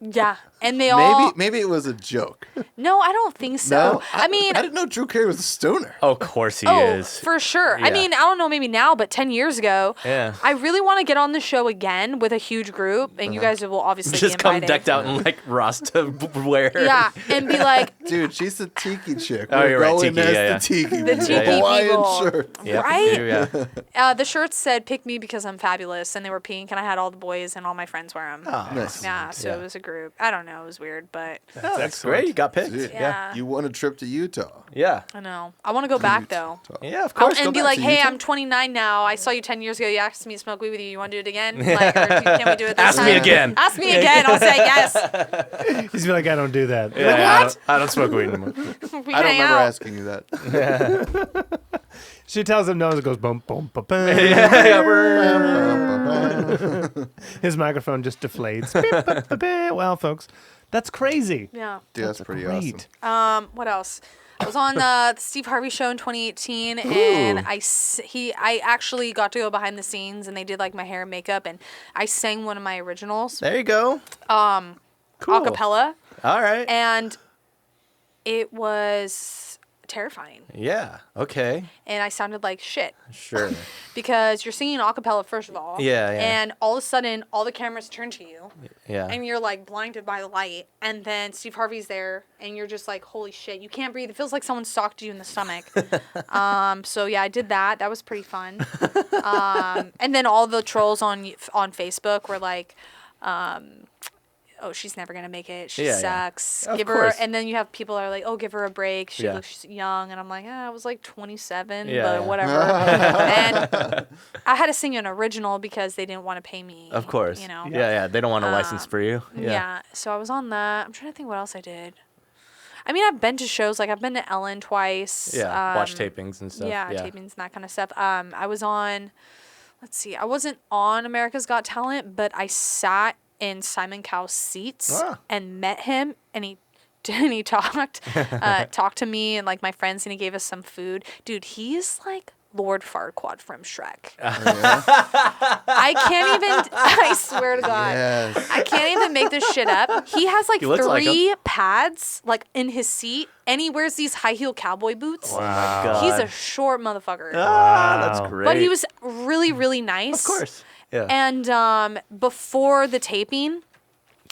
Yeah. And they all Maybe it was a joke. No, I don't think so. No, I mean, I didn't know Drew Carey was a stoner. Oh, of course he oh, is. for sure. I Yeah. mean, I don't know, maybe now, but 10 years ago, Yeah. I really want to get on the show again with a huge group, and you guys will obviously Just be come invited. decked out in like Rasta wear. Yeah, and be like, Dude, she's the tiki chick. Oh, We're you're right, going tiki, as yeah, yeah. the tiki. The with tiki Hawaiian people. shirt. Yep, right? Yeah. The shirts said, pick me because I'm fabulous, and they were pink, and I had all the boys and all my friends wear them. Oh, Nice. Yeah, so Yeah. it was a group. I don't know, it was weird, but Oh, that's great. You got picked. Dude, Yeah. You won a trip to Utah. Yeah. I know. I want to go back, though. Yeah, of course. And go be back like, to hey, Utah. I'm 29 now. I saw you 10 years ago. You asked me to smoke weed with you. You want to do it again? Like, or can we do it this Ask time? me again. Ask me again. I'll say yes. He's like, I don't do that. Yeah, I don't smoke weed anymore. We I don't hang remember out. asking you that. She tells him no, it goes boom, boom, boom, boom. His microphone just deflates. Beep, beep, beep, beep. Well, folks, that's crazy. Yeah. Dude, that's pretty Great. awesome. What else? I was on the Steve Harvey show in 2018, and I actually got to go behind the scenes, and they did like my hair and makeup, and I sang one of my originals, There you go. a cappella, All right. and it was terrifying, Yeah. Okay. and I sounded like shit. Sure. Because you're singing a cappella, first of all. Yeah, yeah. And all of a sudden, all the cameras turn to you, Yeah. and you're like blinded by the light. And then Steve Harvey's there, and you're just like, holy shit, you can't breathe. It feels like someone socked you in the stomach. So yeah, I did that. That was pretty fun. And then all the trolls on Facebook were like, oh, she's never gonna make it. She Yeah, yeah. sucks. Of Give course. her. And then you have people that are like, oh, give her a break. She Yeah. looks young. And I'm like, I was like 27, Yeah, but yeah. whatever. And I had to sing an original because they didn't want to pay me. Of course. You know. Yeah, yeah. They don't want a license for you. Yeah. So I was on that. I'm trying to think what else I did. I mean, I've been to shows. Like I've been to Ellen twice. Yeah. Watch tapings and stuff. Yeah, Yeah. tapings and that kind of stuff. I was on. Let's see. I wasn't on America's Got Talent, but I sat in Simon Cowell's seats Ah. and met him, and he talked to me and like my friends, and he gave us some food. Dude, he's like Lord Farquaad from Shrek. I can't even. I swear to God. Yes. I can't even make this shit up. He has like He looks like three pads like in his seat, and he wears these high heel cowboy boots. God. He's a short motherfucker. Ah, that's Wow. great. But he was really, really nice. Of course. Yeah. And before the taping,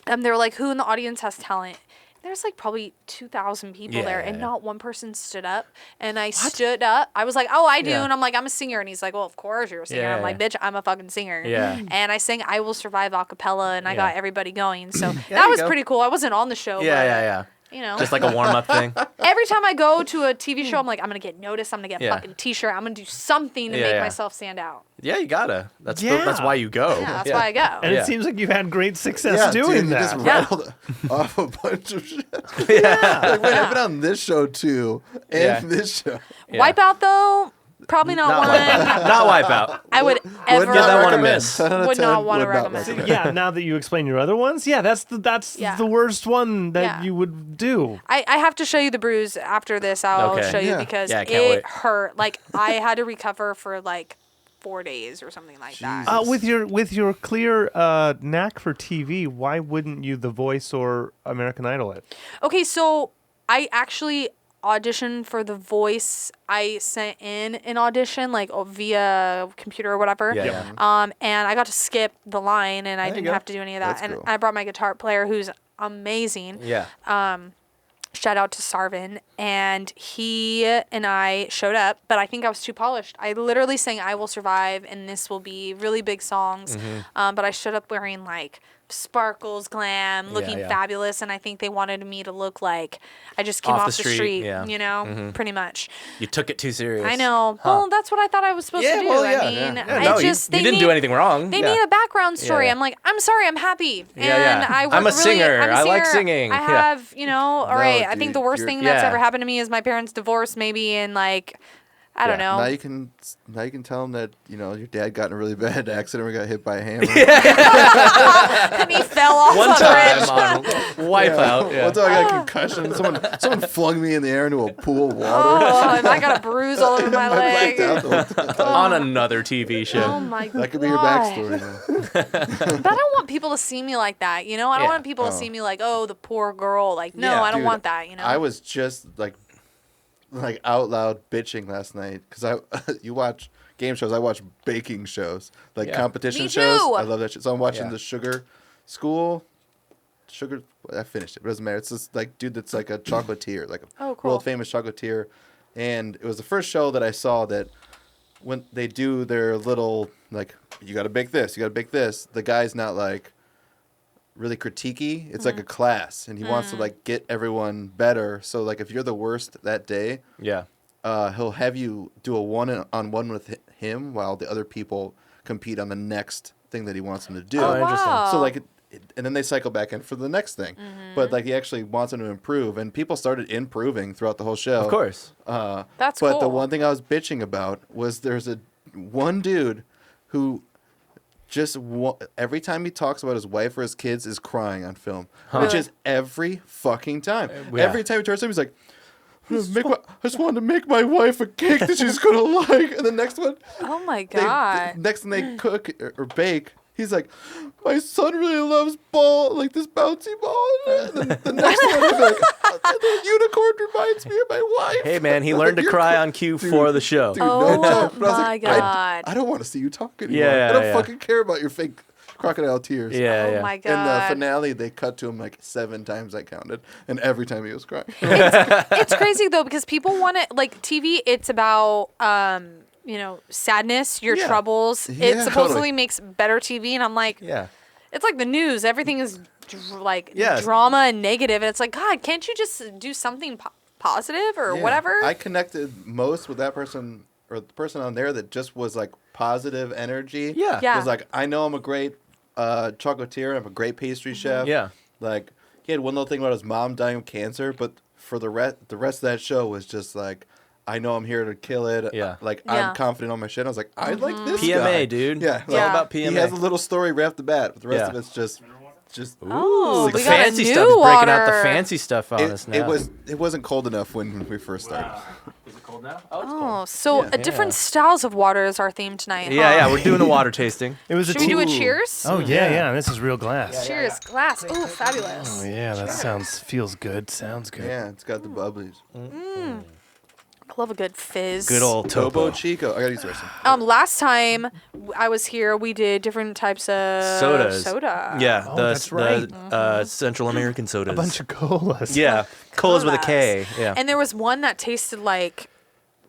they were like, who in the audience has talent? There's like probably 2,000 people Yeah, there, yeah, and yeah. not one person stood up. And I stood up. I was like, oh, I do. Yeah. And I'm like, I'm a singer. And he's like, well, of course you're a singer. Yeah, I'm like, yeah. bitch, I'm a fucking singer. Yeah. And I sang I Will Survive a cappella, and I Yeah. got everybody going. So There that you was go. pretty cool. I wasn't on the show. Yeah, but, yeah, yeah. You know, Just like a warm up thing. every time I go to a TV show, I'm like, I'm going to get noticed. I'm going to get a Yeah. fucking t-shirt. I'm going to do something to Yeah, make yeah. myself stand out. Yeah, you gotta. That's Yeah. that's why you go. Yeah, that's why I go. And Yeah. it seems like you've had great success Yeah, doing dude, you that. just Yeah. rattled off a bunch of shit. Like, wait, I've been on this show too, and Yeah. this show. Yeah. Wipeout, though, probably not Not one Wipeout. Not Wipeout. I would ever Give that one a recommend. miss. 10 out of Would 10 not wanna would not recommend. Yeah, now that you explain your other ones, yeah, that's Yeah. the worst one that Yeah. you would do. I have to show you the bruise after this. I'll Okay. show you Yeah. because Yeah, I can't it wait. hurt. Like I had to recover for like 4 days or something like that. Jesus. With your clear knack for TV, why wouldn't you The Voice or American Idol it? Okay, so I actually audition for The Voice. I sent in an audition, like via computer or whatever. Yeah. And I got to skip the line, and I There you didn't go. have to do any of that. That's And cool. I brought my guitar player, who's amazing. Yeah. Shout out to Sarvin. And he and I showed up, but I think I was too polished. I literally sang I Will Survive, and This Will Be, really big songs. But I showed up wearing like sparkles, glam, looking yeah. fabulous. And I think they wanted me to look like I just came Off off the the street, street, yeah. you know, pretty much. You took it too serious. I know. Huh. Well, that's what I thought I was supposed to do. well, yeah, I mean, yeah. I No, just, you didn't do anything wrong. They Yeah. need a background story. Yeah. I'm like, I'm sorry, I'm happy. And yeah. I work I'm a really, singer. I'm a I like singer. singing. I Yeah. have, you know, all right. I think dude, the worst you're- thing that's Yeah. ever happened to me is my parents' divorce, maybe, and like, I don't know. Now you can tell them that your dad got in a really bad accident or got hit by a hammer. And he fell off One a time bridge. on Wipeout. Yeah. One time I got a concussion. Someone flung me in the air into a pool of water. Oh, and I got a bruise all over my I blacked out leg. the whole time. On another TV show. Oh my god. That could be your backstory. Now. But I don't want people to see me like that, you know? I don't Yeah. want people to see me like, oh, the poor girl. Like, no, Yeah. I don't Dude, want that, you know? I was just like out loud bitching last night because you watch game shows. I watch baking shows, like Yeah. competition Me shows. too. I love that shit. So I'm watching Yeah. the Sugar School. I finished it. It doesn't matter. It's this like dude that's like a chocolatier, like a Oh, cool. world famous chocolatier, and it was the first show that I saw that when they do their little like you got to bake this, you got to bake this. The guy's not like really critiquey. It's like a class, and he wants to like get everyone better. So like if you're the worst that day, Yeah. he'll have you do a one-on-one with him while the other people compete on the next thing that he wants them to do. Oh, interesting. wow. So like, and then they cycle back in for the next thing. But like, he actually wants them to improve, and people started improving throughout the whole show. Of course. That's But cool. the one thing I was bitching about was there's one dude who just every time he talks about his wife or his kids is crying on film, which Really? is every fucking time. Yeah. Every time he turns to him, he's like, I just wanted to make my wife a cake that she's gonna like. And the next one, Oh my the god. next thing they cook or bake, he's like, my son really loves like this bouncy ball. And then the next one, he'll be like, the unicorn reminds me of my wife. Hey, man, he learned to You're cry cool. on cue for the show. Dude, Oh no joke. But I was my like, God. I don't want to see you talk anymore. Yeah, I don't yeah. fucking care about your fake crocodile tears. Yeah, Oh yeah. my In the god. finale, they cut to him like 7 times I counted, and every time he was crying. It's crazy though because people want it like TV. It's about sadness, your Yeah. troubles. Yeah, It supposedly totally. makes better TV, and I'm like, Yeah. it's like the news. Everything is Yes. drama and negative, and it's like, God, can't you just do something positive or Yeah. whatever? I connected most with that person or the person on there that just was like positive energy. Yeah. Yeah. Was like, I know I'm a great chocolatier. I'm a great pastry chef. Yeah. Like he had one little thing about his mom dying of cancer, but for the rest of that show was just like, I know I'm here to kill it. Yeah. Like Yeah. I'm confident on my shit. I was like, I like this PMA, guy. dude. Yeah. It's all Yeah. about He PMA. has a little story right off the bat, but the rest Yeah. of it's just. Oh, the we got a fancy new stuff. He's breaking out the water. fancy stuff on us now. It wasn't cold enough when we first started. Is it cold now? Oh, it's Oh, so Yeah. different styles of water is our theme tonight. Yeah, huh? yeah. We're doing a water tasting. It was Should a we do a tea- cheers? Oh yeah. This is real glass. Cheers, glass. Oh, fabulous. Oh yeah, that feels good. Sounds good. Yeah, it's got the bubblies. I love a good fizz. Good old Topo Topo. Chico. I gotta use the restroom. Last time I was here, we did different types of Sodas. soda. Yeah, Oh, the, that's right. the Central American sodas. A bunch of colas. Yeah, colas with a Colas. K. Yeah. And there was one that tasted like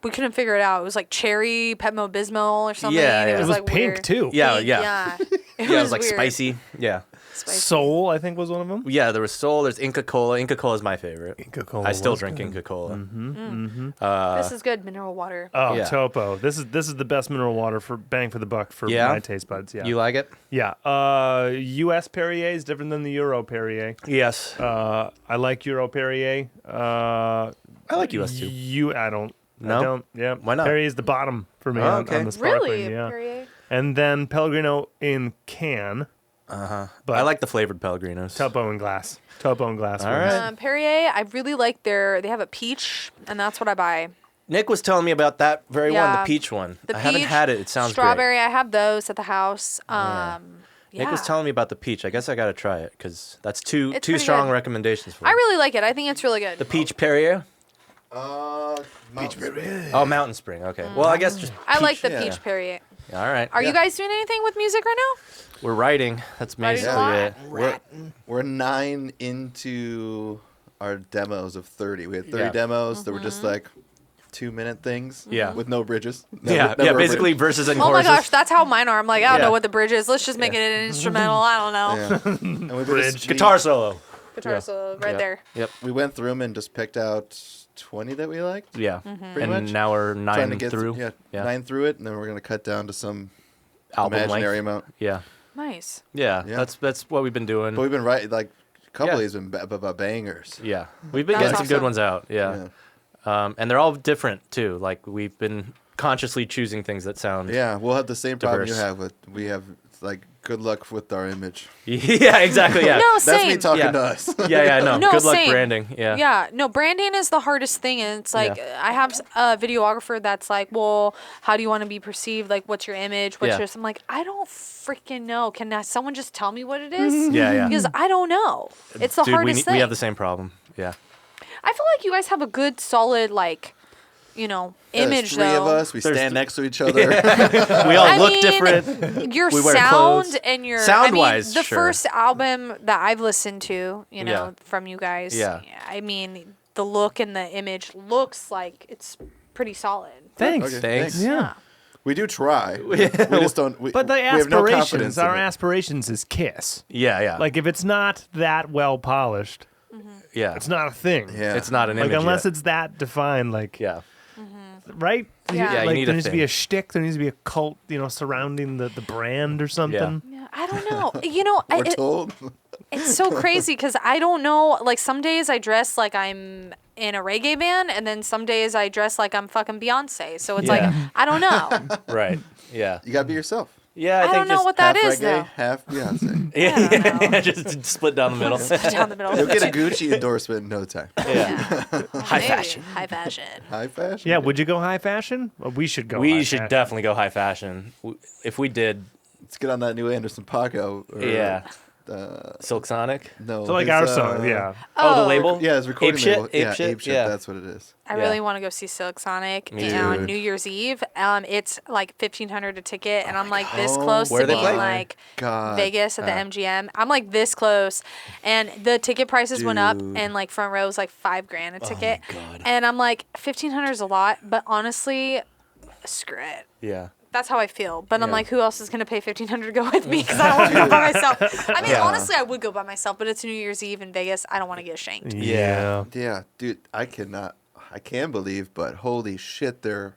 we couldn't figure it out. It was like cherry Pepto Bismol or something. Yeah, and yeah. It was like pink weird. too. Yeah, Pink, yeah. Yeah. Yeah, it was like weird. spicy. Yeah. Spicy. Soul, I think, was one of them. Yeah, there was Soul. There's Inca Cola. Inca Cola is my favorite. Inca Cola I still was drink good. Inca Cola. This is good mineral water. Oh, Yeah. Topo. This is the best mineral water for bang for the buck for Yeah? my taste buds. Yeah. You like it? Yeah. U.S. Perrier is different than the Euro Perrier. Yes. I like Euro Perrier. I like US too. I don't. No? I don't. Yeah. Why not? Perrier is the bottom for me Oh, on okay. the sparkling. Really? Yeah. Perrier? And then Pellegrino in can. But I like the flavored Pellegrinos. Topo in glass. Topo in glass. All ones. right. Perrier, I really like they have a peach, and that's what I buy. Nick was telling me about that very one, Yeah. the peach one. The I peach, haven't had it. It sounds strawberry. great. I have those at the house. Nick was telling me about the peach. I guess I gotta try it because that's two It's two pretty strong good. recommendations for I me. really like it. I think it's really good. The peach Perrier. Oh, Mountain Spring. Okay. Well, I guess just I like the yeah. Peach Period. all right. Are you guys doing anything with music right now? We're writing. That's Writing basically a it. We're 9 into our demos of 30. We had 30 Yeah. demos that were just Mm-hmm. like 2-minute things. Yeah. With no bridges. Yeah, Never a bridge. basically verses and Oh my choruses. gosh, that's how mine are. I'm like, I don't Yeah. know what the bridge is. Let's just make it an instrumental. I don't know. Yeah. And we Bridge. just- Guitar solo. Guitar Yeah. solo right Yeah. there. Yep. We went through them and just picked out 20 that we liked. Yeah. Pretty And much. now we're Trying to 9 get through. yeah, Yeah. 9 through it, and then we're gonna cut down to some Album imaginary length. amount. Yeah. Nice. Yeah. Yeah. That's what we've been doing. But we've been writing like a couple Yeah. of these have been about bangers. Yeah. We've been That's getting some good awesome. ones out. Yeah. And they're all different too. Like we've been consciously choosing things that sound. Yeah, we'll have the same problem you Diverse. have with we have like good luck with our image. Yeah, exactly. Yeah. No, That's same. me talking Yeah. to us. Yeah, no. No, Good luck same. branding. Yeah. Yeah, no, branding is the hardest thing. And it's like, Yeah. I have a videographer that's like, well, how do you want to be perceived? Like, what's your image? What's Yeah. your. I'm like, I don't freaking know. Can someone just tell me what it is? Yeah. Because I don't know. It's the Dude, hardest thing. we have the same problem. Yeah. I feel like you guys have a good, solid, like, you know, There's image, 3 though. of us. We There's stand th- next to each other. We all I look mean, different. Your We wear sound clothes. and your Sound-wise, the sure. first album that I've listened to, you know, Yeah. from you guys. Yeah. I mean, the look and the image looks like it's pretty solid. Thanks. Okay, Thanks. Yeah. We do try. We just don't. We, But the we have no confidence aspirations, in our it. aspirations is Kiss. Yeah. Like if it's not that well polished, yeah. it's not a thing. Yeah. It's not an Like image. unless yet. it's that defined, like Yeah. right? Yeah. Yeah, you like need there a needs to be thing. a shtick. There needs to be a cult, surrounding the brand or something. Yeah, I don't know. You know, We're told. it's so crazy because I don't know. Like some days I dress like I'm in a reggae band, and then some days I dress like I'm fucking Beyonce. So it's like Yeah. I don't know. Right. Yeah. You gotta be yourself. Yeah. I think don't know just what that half is reggae, though. half Beyonce. Yeah. Just split down the middle. Down the middle. You'll get a Gucci endorsement in no time. Yeah. High fashion. High fashion. High fashion. Yeah, would you go high fashion? Well, we should go. We high should fashion. definitely go high fashion. If we did, Let's get on that new Anderson Paco. Or, yeah. Uh, Silk Sonic. no. So like his, our song, yeah. Oh, the label. Yeah, his recording Ape Shit? label. Ape Yeah, Shit? Ape Shit. Yeah. That's what it is. I Yeah. really want to go see Silk Sonic Me on too. New Year's Eve. It's like $1,500 a ticket, and I'm like this God. close Where to they being play? like God. Vegas at the MGM. I'm like this close, and the ticket prices went up, Dude. and like front row was like $5,000 a ticket, God. and I'm like $1,500 is a lot, but honestly, screw it. Yeah. That's how I feel. But I'm Yeah. like, who else is going to pay $1,500 to go with me? Because I don't want to go by myself. I mean, Yeah. honestly, I would go by myself, but it's New Year's Eve in Vegas. I don't want to get shanked. Yeah. Yeah, dude, I can believe, but holy shit, they're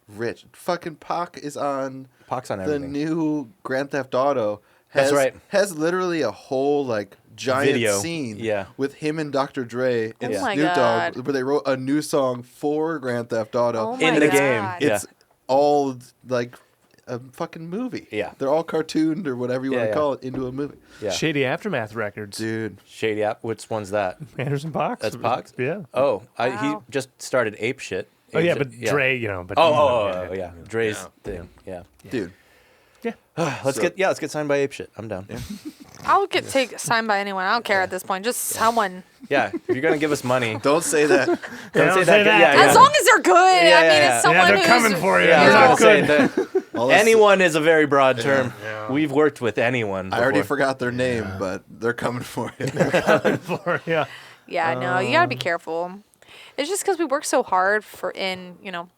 rich. Fucking Pac is on Pac's on the everything. new Grand Theft Auto. That's right. Has literally a whole like giant Video. scene Yeah. with him and Dr. Dre and Oh my Snoop Dogg, God. where they wrote a new song for Grand Theft Auto. Oh In my the God. game. Yeah. It's all like a fucking movie. Yeah. They're all cartooned or whatever you Yeah, want to yeah. call it into a movie. Yeah. Shady Aftermath Records. Dude. Shady App. Which one's that? Anderson Paak. That's Pac? Yeah. Oh, he Wow. just started Ape Shit. Oh yeah, Ape but Shit, yeah. Dre, but Oh, yeah. Dre's thing. Yeah. Dude. Let's So- get signed by Ape Shit. I'm down. I'll take signed by anyone. I don't care at this point. Just someone. Yeah. If you're gonna give us money, Don't say that. don't don't say say that. that. Yeah, As long as they're good. Yeah, I mean, yeah, it's yeah. someone Yeah, they're who's. coming for you. Yeah, I was They're gonna not say good. that All this- anyone is a very broad term. We've worked with anyone. I already before. forgot their name, but they're coming for you. Yeah. Yeah, no, you gotta be careful. It's just because we work so hard for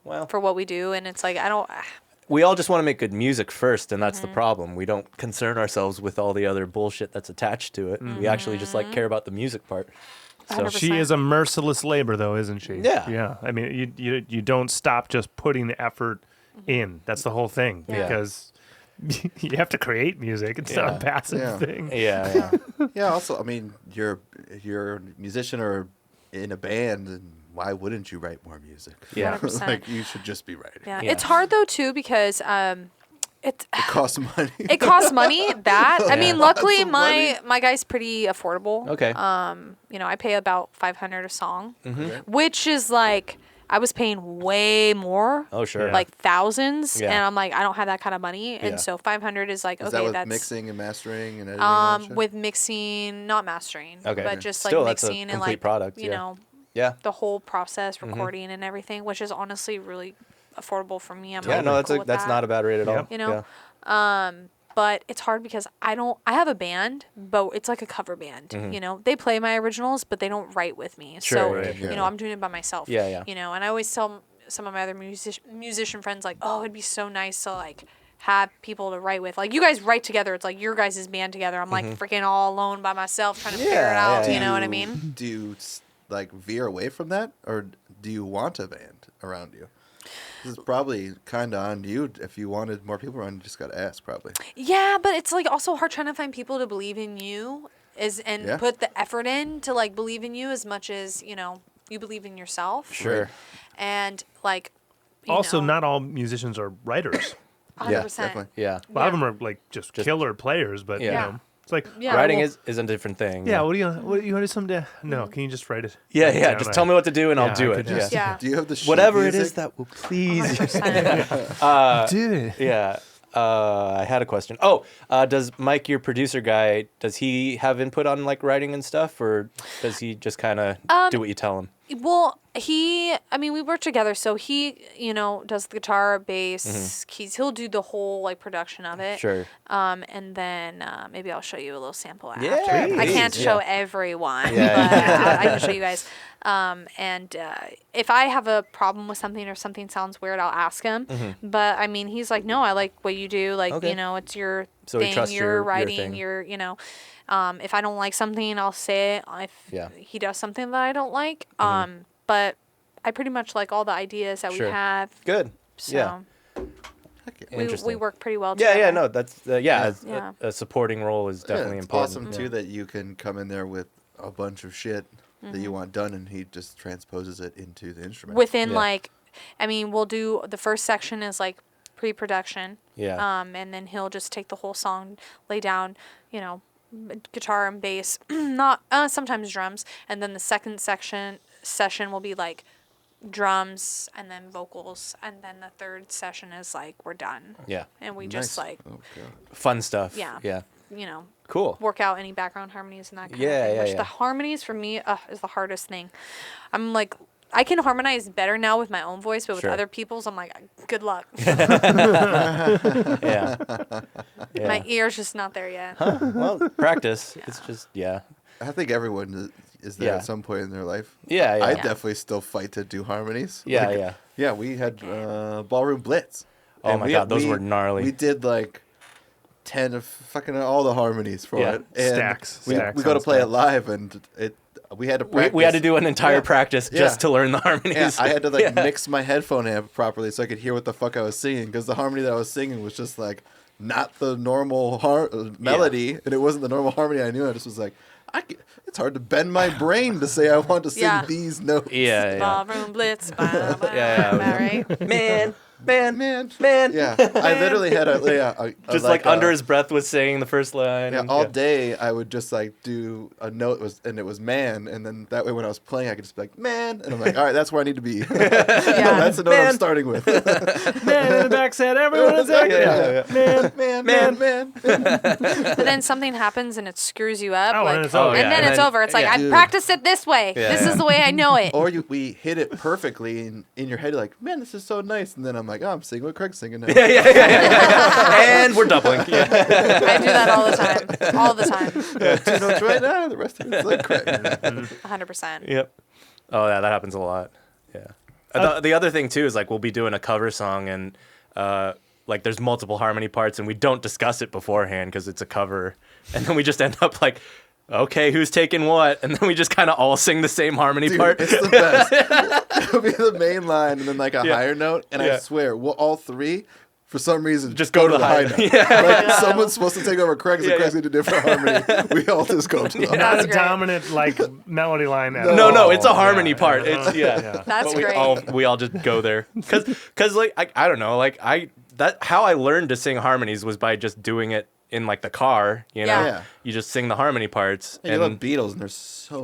Well. for what we do, and it's like I don't. We all just want to make good music first, and that's Mm-hmm. the problem. We don't concern ourselves with all the other bullshit that's attached to it. We actually just like care about the music part. So 100%. She is a merciless labor, though, isn't she? Yeah. Yeah. I mean, you don't stop just putting the effort in. That's the whole thing. Yeah. Because you have to create music. It's not Yeah. a passive Yeah. thing. yeah. Yeah. Also, I mean, you're a musician or in a band, and why wouldn't you write more music? Yeah. 100%. Like you should just be writing. Yeah. Yeah. It's hard though too because It costs money. it costs money. That I mean, Yeah. luckily Lots of money. my guy's pretty affordable. Okay. I pay about $500 a song, Mm-hmm. which is like I was paying way more. Oh sure. Yeah. Like thousands, Yeah. and I'm like, I don't have that kind of money, Yeah. and so 500 is like Is okay, that with that's mixing and mastering and editing? And all that shit? with mixing, not mastering, Okay. but just Still, like that's a mixing and complete like product, you yeah. know, Yeah. the whole process, recording and everything, which is honestly really affordable for me. I'm Yeah, like, no, cool with that's that. not a bad rate at all. Yep. You know? Yeah. But it's hard because I have a band, but it's like a cover band. You know, they play my originals, but they don't write with me. Sure, So right, you know, I'm doing it by myself. Yeah, yeah. You know, and I always tell some of my other musician friends like, oh, it'd be so nice to like have people to write with. Like you guys write together. It's like your guys' band together. I'm like freaking all alone by myself trying to figure it Yeah, out. yeah, You know what I mean? Do you like veer away from that, or do you want a band around you? This is probably kind of on you. If you wanted more people around, you just got to ask, probably. Yeah, but it's like also hard trying to find people to believe in you and put the effort in to like believe in you as much as, you know, you believe in yourself. Sure. And like you Also, know, not all musicians are writers. 100%. Yeah, definitely. Yeah. A lot of them are like just killer players, but Yeah. you know, it's like Yeah. Writing well- is a different thing. yeah. What do you want to do someday? No, can you just write it? Yeah, Write it yeah. down? Just tell me what to do and Yeah, I'll do I it. could just- Yeah. Yeah. Do you have the sheet Whatever it music? is that will please you. 100%. do it. Yeah. I had a question. Oh, does Mike, your producer guy, does he have input on like writing and stuff, or does he just kind of do what you tell him? Well, we work together, so he, you know, does the guitar, bass, keys. He'll do the whole like production of it. Sure. And then maybe I'll show you a little sample after. Yeah, I can't please, show yeah. everyone, Yeah, but I can show you guys. And if I have a problem with something or something sounds weird, I'll ask him. But I mean, he's like, no, I like what you do. Like, Okay. you know, it's your So he thing. trusts You're your writing. thing. You're, you know. If I don't like something, I'll say it. If Yeah. he does something that I don't like, but I pretty much like all the ideas that Sure. we have. Good. So Yeah. we Interesting. work pretty well Yeah, together. yeah, no, that's Yeah. a supporting role is definitely it's important. awesome too that you can come in there with a bunch of shit that you want done, and he just transposes it into the instrument. Within Yeah. like, I mean, we'll do the first section is like pre-production. Yeah. And then he'll just take the whole song, lay down, you know, guitar and bass, not sometimes drums, and then the second session will be like drums and then vocals, and then the third session is like we're done. Yeah. And we Nice. just like, Oh, God. Fun stuff. Yeah. Yeah. you know, Cool. work out any background harmonies and that kind Yeah, of thing. yeah, Which yeah. the harmonies for me is the hardest thing. I'm like, I can harmonize better now with my own voice, but with Sure. other people's, I'm like, good luck. Yeah. Yeah. My ear's just not there yet. Well, practice. It's just yeah. I think everyone is there Yeah. at some point in their life. Yeah, yeah. I Yeah. definitely still fight to do harmonies. Yeah, Like, yeah. Yeah, we had Ballroom Blitz. Oh And my God, those were gnarly. We did like 10 of fucking all the harmonies for Yeah. it. And Stacks. We Stacks go to on play it stacks. live, and we had to practice. We had to do an entire Yeah. practice Yeah. just to learn the harmonies. Yeah, I had to like Yeah. mix my headphone amp properly so I could hear what the fuck I was singing, because the harmony that I was singing was just like not the normal melody, and it wasn't the normal harmony I knew. I just was like, it's hard to bend my brain to say I want to sing Yeah. these notes. Yeah, yeah. Ballroom Blitz. Bah, bah, Yeah, bah, right? Man. Man. Yeah. I literally had a Just like under his breath was saying the first line. Yeah, and- all yeah. day I would just like do a note it was man, and then that way when I was playing I could just be like man, and I'm like, all right, that's where I need to be. That's the note I'm Man. starting with. Man in the back said, everyone is acting. Yeah, yeah, yeah. man. But then something happens and it screws you up. Oh, like, and it's over. yeah, and then and it's then- over. It's like, yeah. I Dude. practiced it this way. Yeah, This yeah. is the way I know it. Or we hit it perfectly, and in your head you're like, man, this is so nice, and then I'm like, oh, I'm singing what Craig's singing now. And we're doubling. Yeah. I do that all the time. All the time. 2 notes right now, the rest of it's like Craig. 100%. Yep. Oh yeah, that happens a lot. Yeah. The other thing too is like we'll be doing a cover song and like there's multiple harmony parts and we don't discuss it beforehand because it's a cover, and then we just end up like, okay, who's taking what, and then we just kind of all sing the same harmony Dude, part. it's the best. It'll be the main line and then like a Yeah. higher note, and Yeah. I swear, we'll all three, for some reason, Just go to the high note. note. Yeah. Like someone's supposed to take over Craig's, Yeah, and Craig's yeah. going to do different harmony. We all just go to the high Not That's a great. dominant like melody line. At No, all. no, it's a Yeah, harmony yeah, part. yeah. It's yeah. That's But great. we all just go there because like I don't know, like that how I learned to sing harmonies was by just doing it in like the car, you know, Yeah. you just sing the harmony parts. And you love Beatles, and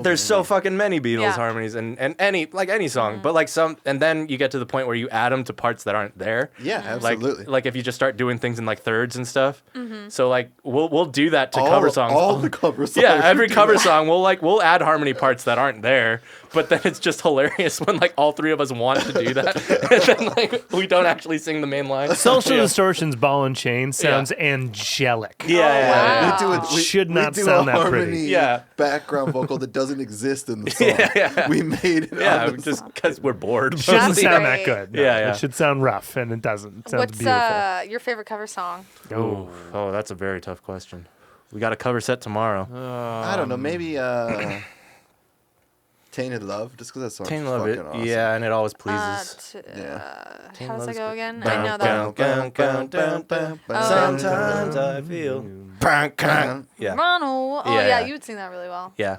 there's so many. fucking many Beatles Yeah. harmonies and any song, but like and then you get to the point where you add them to parts that aren't there. Yeah, absolutely. Like if you just start doing things in like thirds and stuff. So like we'll do that to cover songs. All the cover songs. Yeah, every do cover that. song we'll add harmony parts that aren't there, but then it's just hilarious when like all three of us want to do that, and then like we don't actually sing the main line. Social Yeah. Distortion's Ball and Chain sounds angelic. Yeah, wow. We do it. Should not we do sound a that harmony pretty. Yeah. background vocal that doesn't exist in the song. We made it. yeah, on the just because we're bored. Shouldn't That's sound great. that good. No, Yeah, yeah. It should sound rough, and it doesn't. It sounds What's beautiful. your favorite cover song? Oh, that's a very tough question. We got a cover set tomorrow. I don't know. Maybe Tainted Love, just because that song's Tainted Love, fucking it, awesome. yeah, and it always pleases. Yeah. How does it go again? Bum, I know that. bum, bum, bum, bum, bum. Sometimes I feel. Yeah, Run away. Oh Yeah. yeah, you would sing that really well. yeah.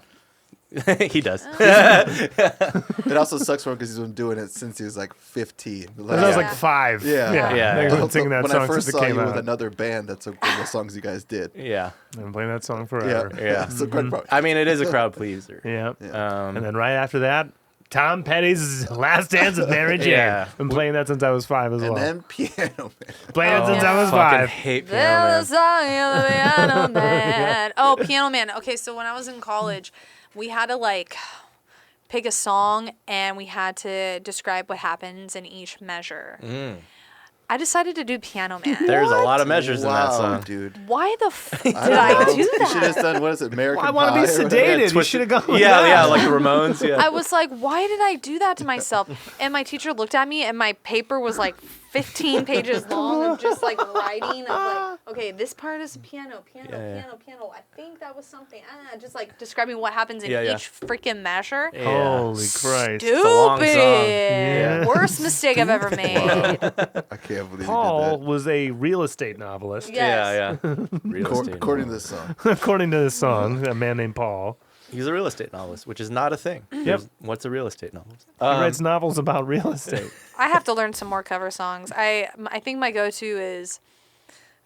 He does. It also sucks for him because he's been doing it since he was like 15. When I was Yeah. like 5. Yeah. Yeah. They've been singing that when song I first since it saw came you out. with another band, that's one of the songs you guys did. Yeah. I've been playing that song Yeah. forever. Yeah. So great part. I mean, it is a crowd pleaser. Yeah. Um, And then right after that, Tom Petty's Last Dance with Mary Jane. Yeah. Been playing that since I was 5 as And well. then Piano Man. Playing it since I was fucking 5. hate There's Piano a song of the Piano Man. Oh, Piano Man. Okay, so when I was in college, we had to like pick a song and we had to describe what happens in each measure. I decided to do Piano Man. There's a lot of measures in that Wow, song. dude. Why the f did I don't I know. do You should have that? done, what is it, American I want to be Pie or whatever? sedated. You should have gone with Yeah, that. yeah, like the Ramones. Yeah. I was like, why did I do that to myself? And my teacher looked at me and my paper was like 15 pages long of just like writing of like, okay, this part is piano, piano, Yeah. piano, piano. I think that was something. Just like describing what happens in Yeah, yeah. each freaking measure. Yeah. Holy Christ. a long Stupid. song. Yeah. Worst mistake I've ever made. I can't believe Paul you did was a real estate novelist. Yes. Yeah, yeah. Real that. estate According to novelist. this song. According to this song, a man named Paul. He's a real estate novelist, which is not a thing. Yep. What's a real estate novelist? He writes novels about real estate. I have to learn some more cover songs. I think my go-to is,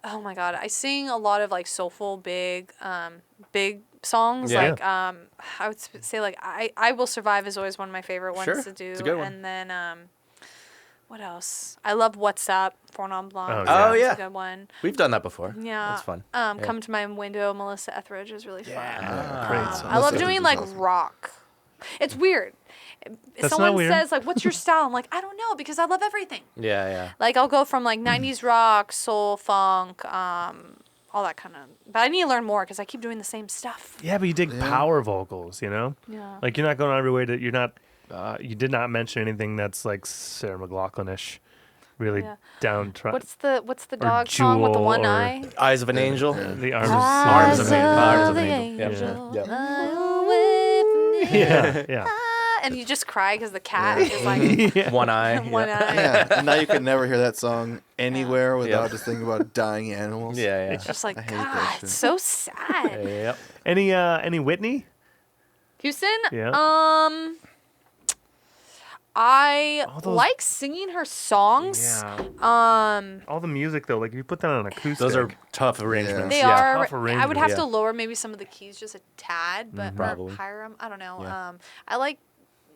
oh my god, I sing a lot of like soulful big songs. Yeah. Like I would say like I Will Survive is always one of my favorite ones Sure. to do. It's a good one. And then what else? I love What's Up, Four Non Blondes. Oh, yeah. That's a good one. We've done that before. Yeah. That's fun. Come to My Window, Melissa Etheridge is really fun. Great song. I love Melissa doing Etheridge like is awesome. rock. It's weird. That's Someone not weird. says like, "What's your style?" I'm like, "I don't know because I love everything." Yeah, yeah. Like I'll go from like 90s rock, soul, funk, all that kind of. But I need to learn more because I keep doing the same stuff. Yeah, but you dig power vocals, you know? Yeah. Like you're not going out of your way to, you're not, you did not mention anything that's like Sarah McLachlan-ish. Really Yeah. downtrodden. What's the dog song with the Jewel one or- eye? Eyes of an Angel. The arms, Arms of an Angel. Arms of the an Angel. angel. Yep. Away from me. Yeah, yeah. And you just cry because the cat is like One eye. one yeah. eye. Yeah, and now you can never hear that song anywhere without Yeah. just thinking about dying animals. Yeah, yeah. It's just like I hate that God, shit. it's so sad. Yep. Any Whitney? Houston. Yeah. I All those- like singing her songs. Yeah. All the music though, like if you put that on an acoustic. Those are tough arrangements. They yeah. are. Tough I would have arrangement. to Yeah. lower maybe some of the keys just a tad, but or Probably. higher 'em. I don't know. Yeah. I like,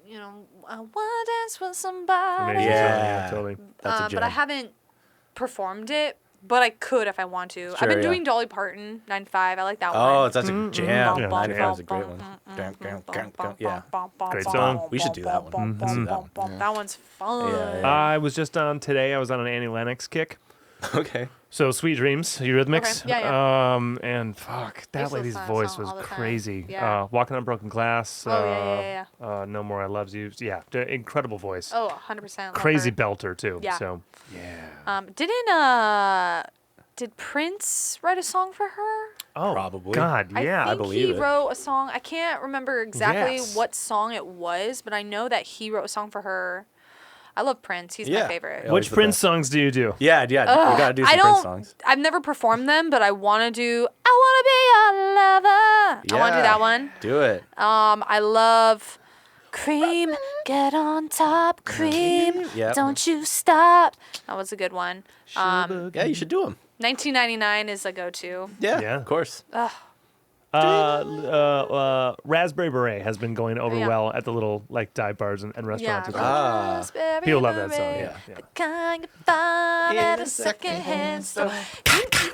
I want to dance with somebody. Amazing Yeah. song, yeah, totally. That's a But I jam. haven't performed it. But I could if I want to. Sure, I've been yeah. doing Dolly Parton 9-5. I like that Oh, one. that's a jam. Yeah, 95 is a jam. great one. Yeah. Great song. We should do that one. Let's do that one. That one's fun. Yeah, yeah. I was just on today. I was on an Annie Lennox kick. Okay. So Sweet Dreams, Eurythmics. Okay, yeah, And fuck, that used to lady's listen to that voice song was all the time. crazy. Yeah. Walking on Broken Glass. Oh, yeah. No More I Loves You. Yeah, incredible voice. Oh, 100%. love Crazy her. belter too. Yeah. So Did Prince write a song for her? oh Probably. God, yeah. I think believe he it. wrote a song. I can't remember exactly Yes. what song it was, but I know that he wrote a song for her. I love Prince. He's my Yeah. favorite. Yeah. Which Always the Prince best. songs do you do? Yeah, yeah. We gotta do some I Prince don't. songs. I've never performed them, but I want to do. I want to be your lover. I want to do Yeah. that one. Do it. I love Cream. Get on top, Cream. Yep. Don't you stop. That was a good one. Yeah, you should do them. 1999 is a go-to. Yeah, Yeah. of course. Raspberry Beret has been going over Yeah. well at the little like dive bars and restaurants. Yeah. as well. Raspberry People love that song. beret, Yeah. The kind you find at a secondhand store.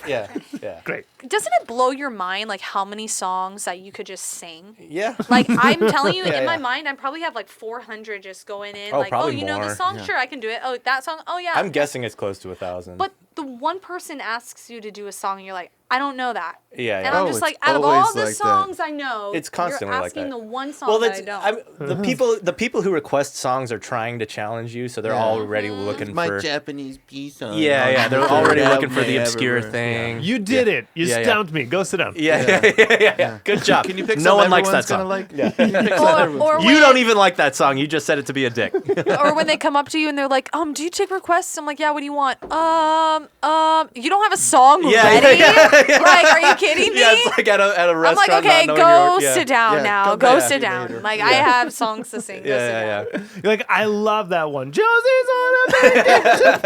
Yeah, yeah. Great. Doesn't it blow your mind like how many songs that you could just sing? Yeah. Like I'm telling you, in my yeah. mind, I probably have like 400 just going in. Oh, Like, probably you know more. this song? Yeah. Sure, I can do it. Oh, that song? Oh, yeah. I'm guessing it's close to 1,000. But the one person asks you to do a song, and you're like, I don't know that. yeah, And yeah. I'm Oh, just it's like, out of all always the like that. songs I know, It's constantly you're like asking that. the one song Well, that that's I don't. the people who request songs are trying to challenge you, so they're Yeah. already looking My for. Japanese piece song. Yeah, they're already looking for the obscure Ever. thing. You did it. You Yeah, yeah. stumped me. Go sit down. Yeah. Good job. Can you pick no something one likes that everyone's song. gonna like? Can you pick something everyone's Or You when, don't even like that song. You just said it to be a dick. or when they come up to you and they're like, do you take requests? I'm like, yeah, what do you want? You don't have a song Yeah, ready? yeah. Like, are you kidding me? Yeah, it's like at a I'm restaurant. like, okay, not knowing go your- sit down Yeah, now. come Go back sit later. down. Like, I have songs to sing. Go sit Yeah, down. yeah. You're like, I love that one. Josie's on a vacation.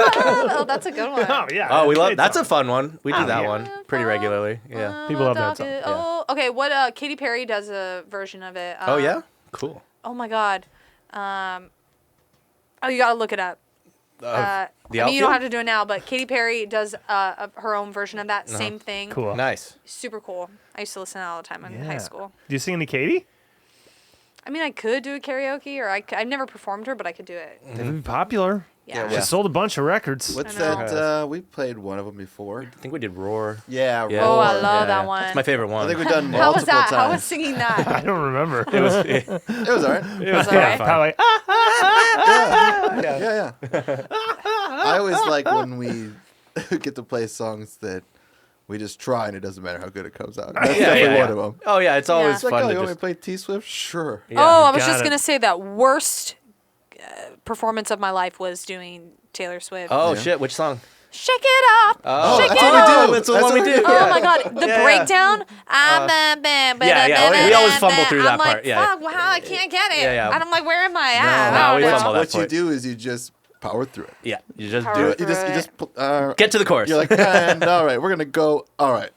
Oh, that's a good one. Oh yeah. Oh, we love. Great That's song. a fun one. We do Oh, that yeah. one pretty regularly. Yeah. People love that song. Oh, okay. What? Katy Perry does a version of it. Oh yeah. Cool. Oh my God. You gotta look it up. The I mean, you outfield? don't have to do it now, but Katy Perry does her own version of that same thing. Cool. Nice. Super cool. I used to listen to that all the time in high Yeah. school. Do you sing any Katie? I mean, I could do a karaoke, or I've never performed her, but I could do it. They would be popular. Yeah. She sold a bunch of records. What's I know. that? We played one of them before. I think we did Roar. Yeah. Yeah. Oh, I Roar. love that yeah. one. It's my favorite one. I think we've done How was multiple that? How was times. singing that? I don't remember. It was. It was alright. It was alright. Probably. Yeah. I always like when we get to play songs that we just try and it doesn't matter how good it comes out. That's definitely one of them. Oh yeah, it's always It's like, fun oh, to you want me just. to play T-Swift? Sure. Yeah. Oh, I was got just it. gonna say that worst performance of my life was doing Taylor Swift. Oh Yeah. shit! Which song? Shake it up. Oh, Shake that's it what we up. do. That's the That's one we what we do. do. Oh my God, the Yeah, yeah. breakdown. Yeah, we always fumble through that I'm like, part, yeah. Fuck, wow, I can't get it. Yeah, yeah. And I'm like, where am I at? No, I we don't know. fumble that What you point. do is you just power through it. Yeah, you just Power do it. You just Get to the chorus. You're like, and all right, we're gonna go. All right,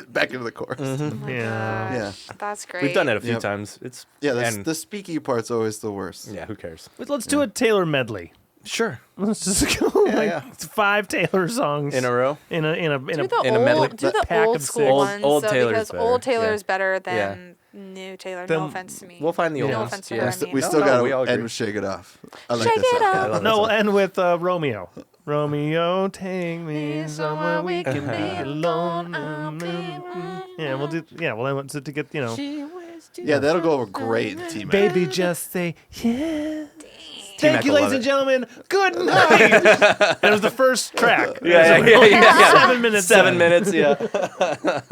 back into the chorus. Mm-hmm. Yeah. Yeah, That's great. We've done it a few Yep. times. It's yeah. and- The speaky part's always the worst. yeah. Who cares? But let's do a Taylor medley. Sure. Let's just go like yeah. 5 Taylor songs In a row. in a Do the in a medley. old, do the Pack old of school six. ones, Old though, Taylor's because better. old Taylor Yeah. is better than Yeah. new Taylor. Then No offense to me. We'll find the old No ones. offense to Yeah. her. We No, still no, we all got to agree. end Shake It Off. I like Shake that it song. up. I love that No, we'll song. end with Romeo. Romeo, take me somewhere we can be alone. Yeah, we'll do. Yeah, we'll end with to get Yeah, that'll go over great in T-Mac. Baby, just say yeah. T-Mac Thank you, will ladies love and it. gentlemen. Good night. That was the first track. Yeah. 7 minutes. 7 in. minutes. Yeah.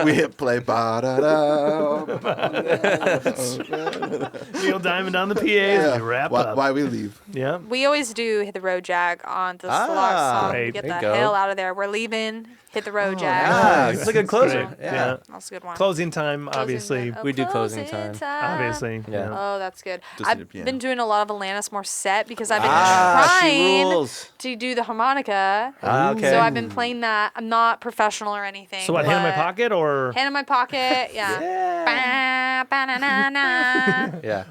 We hit play. Ba-da-da. Neil Diamond on the PAs. Yeah. We wrap why, up. why we leave? Yeah. We always do hit the road jag on the Ah, slot song. great. Get There the you go. hell out of there. We're leaving. Hit the road jag. Ah, it's a good closer. Great. Yeah. That's a good one. Closing time, Closing obviously. time. We do closing time. Obviously. Yeah. Oh, that's good. Just need a I've piano. been doing a lot of Alanis Morissette because I've been She trying rules. to do the harmonica. Ah, okay. So I've been playing that. I'm not professional or anything. So what, hand in my but- pocket or? Hand in my pocket, yeah. Ba, ba, na, na, na. Yeah.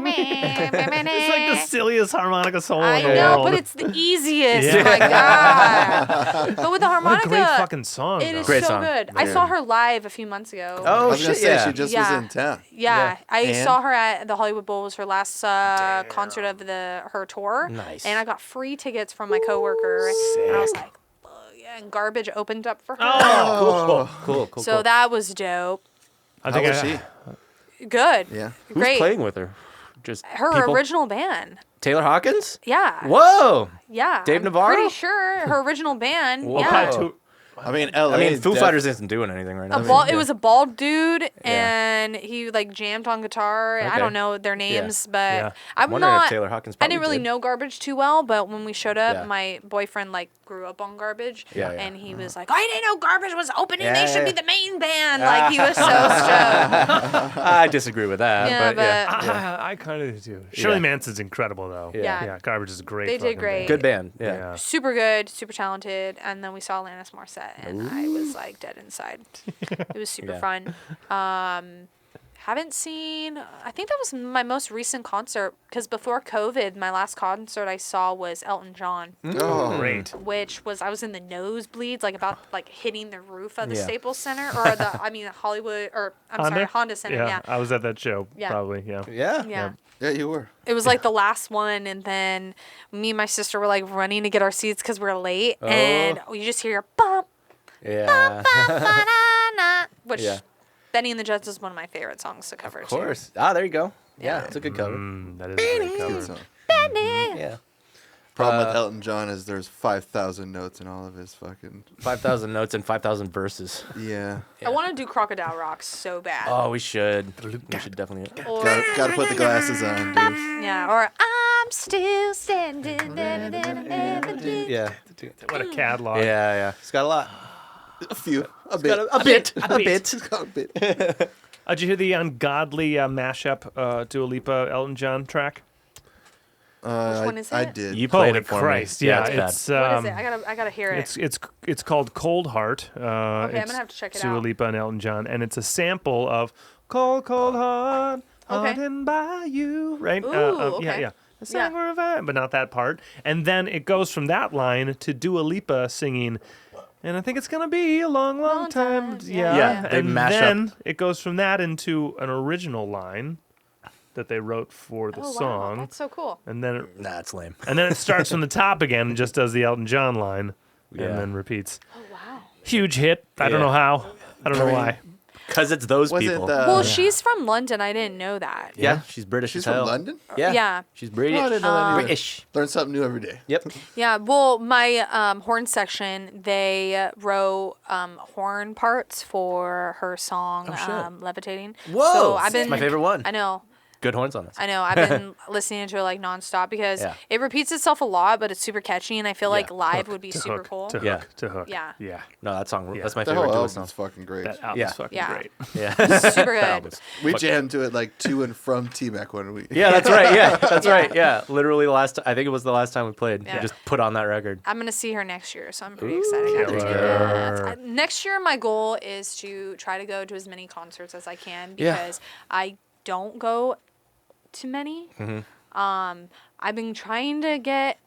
It's like the silliest harmonica solo I in the know, world. but it's the easiest. Yeah. My God. But with the What a harmonica, great fucking song. it is Great so song. good. I saw her live a few months ago. I Oh was gonna shit! say Yeah. she just Yeah. was in town. Yeah, I And? saw her at the Hollywood Bowl. It was her last concert of her tour. Nice. And I got free tickets from my coworker. And I was like, oh, yeah. And Garbage opened up for her. Oh, Cool. So that was dope. I How think was I, she? Good. Yeah. Who's Great. playing with her? Just Her people? original band. Taylor Hawkins. Yeah. Whoa. Yeah. Dave I'm Navarro? Pretty sure her original band. Whoa. Yeah. probably I mean, LA. I mean, Foo Fighters isn't doing anything right now. It was a bald dude, and he like jammed on guitar. I Okay. don't know their names, but Yeah. I'm Wondering if not. Taylor Hawkins I probably didn't really did. know Garbage too well, but when we showed up, Yeah. my boyfriend like grew up on Garbage, Yeah, yeah. and he was like, "I didn't know Garbage was opening. Yeah, they should yeah. be the main band." Like he was so stoked. I disagree with that. Yeah, but yeah. Ah, I kind of do. Shirley Yeah. Manson's incredible though. Yeah. Yeah. Garbage is a great. They did fucking great. band. Good band. Yeah. Yeah. Super good, super talented, and then we saw Alanis Morissette, and I was like dead inside. It was super Yeah. fun. Haven't seen. I think that was my most recent concert because before COVID, my last concert I saw was Elton John, Oh, Great. which was I was in the nosebleeds, like about like hitting the roof of the Yeah. Staples Center or Hollywood or Honda Center. Yeah. I was at that show. Yeah. Probably. Yeah. Yeah. Yeah. yeah, you were. It was like the last one, and then me and my sister were like running to get our seats because we were late, and you just hear bump, Yeah. ba-na-na, which Yeah. Benny and the Jets is one of my favorite songs to cover. Of course. Ah, there you go. Yeah, it's a good cover. That is a great Good cover. song. Yeah. Problem with Elton John is there's 5,000 notes in all of his fucking. 5,000 notes and 5,000 verses. Yeah. I want to do Crocodile Rocks so bad. Oh, we should. We should definitely. Or, Gotta put the glasses on, dude. yeah, or I'm still standing. Yeah. What a catalog. Yeah, yeah. It's got a lot. A few. A bit. A bit. A bit. It's got a bit. Did you hear the ungodly mashup Dua Lipa Elton John track? Which one is I it? did. You played Holy it for Christ! me. Yeah, it's it's What is it? I gotta hear it. it's called Cold Heart. Okay, I'm gonna have to check it Dua out. Lipa and Elton John, and it's a sample of "Cold, Cold Heart, Okay. haunted by you." Right? Ooh, Yeah, okay. yeah. The song Yeah. of a- but not that part. And then it goes from that line to Dua Lipa singing. And I think it's gonna be a long, long, Long time. time. Yeah. Yeah, they and mash then it goes from that into an original line that they wrote for the Oh song. wow, that's so cool. And then it, Nah, it's lame. and then it starts from the top again and just does the Elton John line Yeah. and then repeats. Oh wow. Huge hit. I don't Yeah. know how. I don't know why. Because it's those Was people. it the? Well, she's from London. I didn't know that. yeah, she's British she's as hell. from London. Yeah. Yeah. She's British. Oh, I didn't know that either. British. Learn something new every day. Yep. Yeah, well, my horn section, they wrote horn parts for her song shit. "Levitating." Whoa, So I've that's been, my favorite one. I know, Good horns on us. I've been listening to it like nonstop because Yeah. it repeats itself a lot, but it's super catchy, and I feel like Yeah. live would be To super hook, cool. to Yeah. hook, to hook. Yeah. Yeah. No, that song. Yeah. That's my The favorite whole Dua album's song. fucking great. That album's Yeah. fucking Yeah. great. Yeah. Super That good. album's We fucking- jammed to it like to and from T-Mac one week. Yeah, that's right. Yeah, that's Yeah. right. Yeah, literally the last. I think it was the last time we played. Yeah. Just put on that record. I'm gonna see her next year, so I'm pretty excited. killer. Next year, my goal is to try to go to as many concerts as I can Yeah. because I don't go to many. Mm-hmm. I've been trying to get.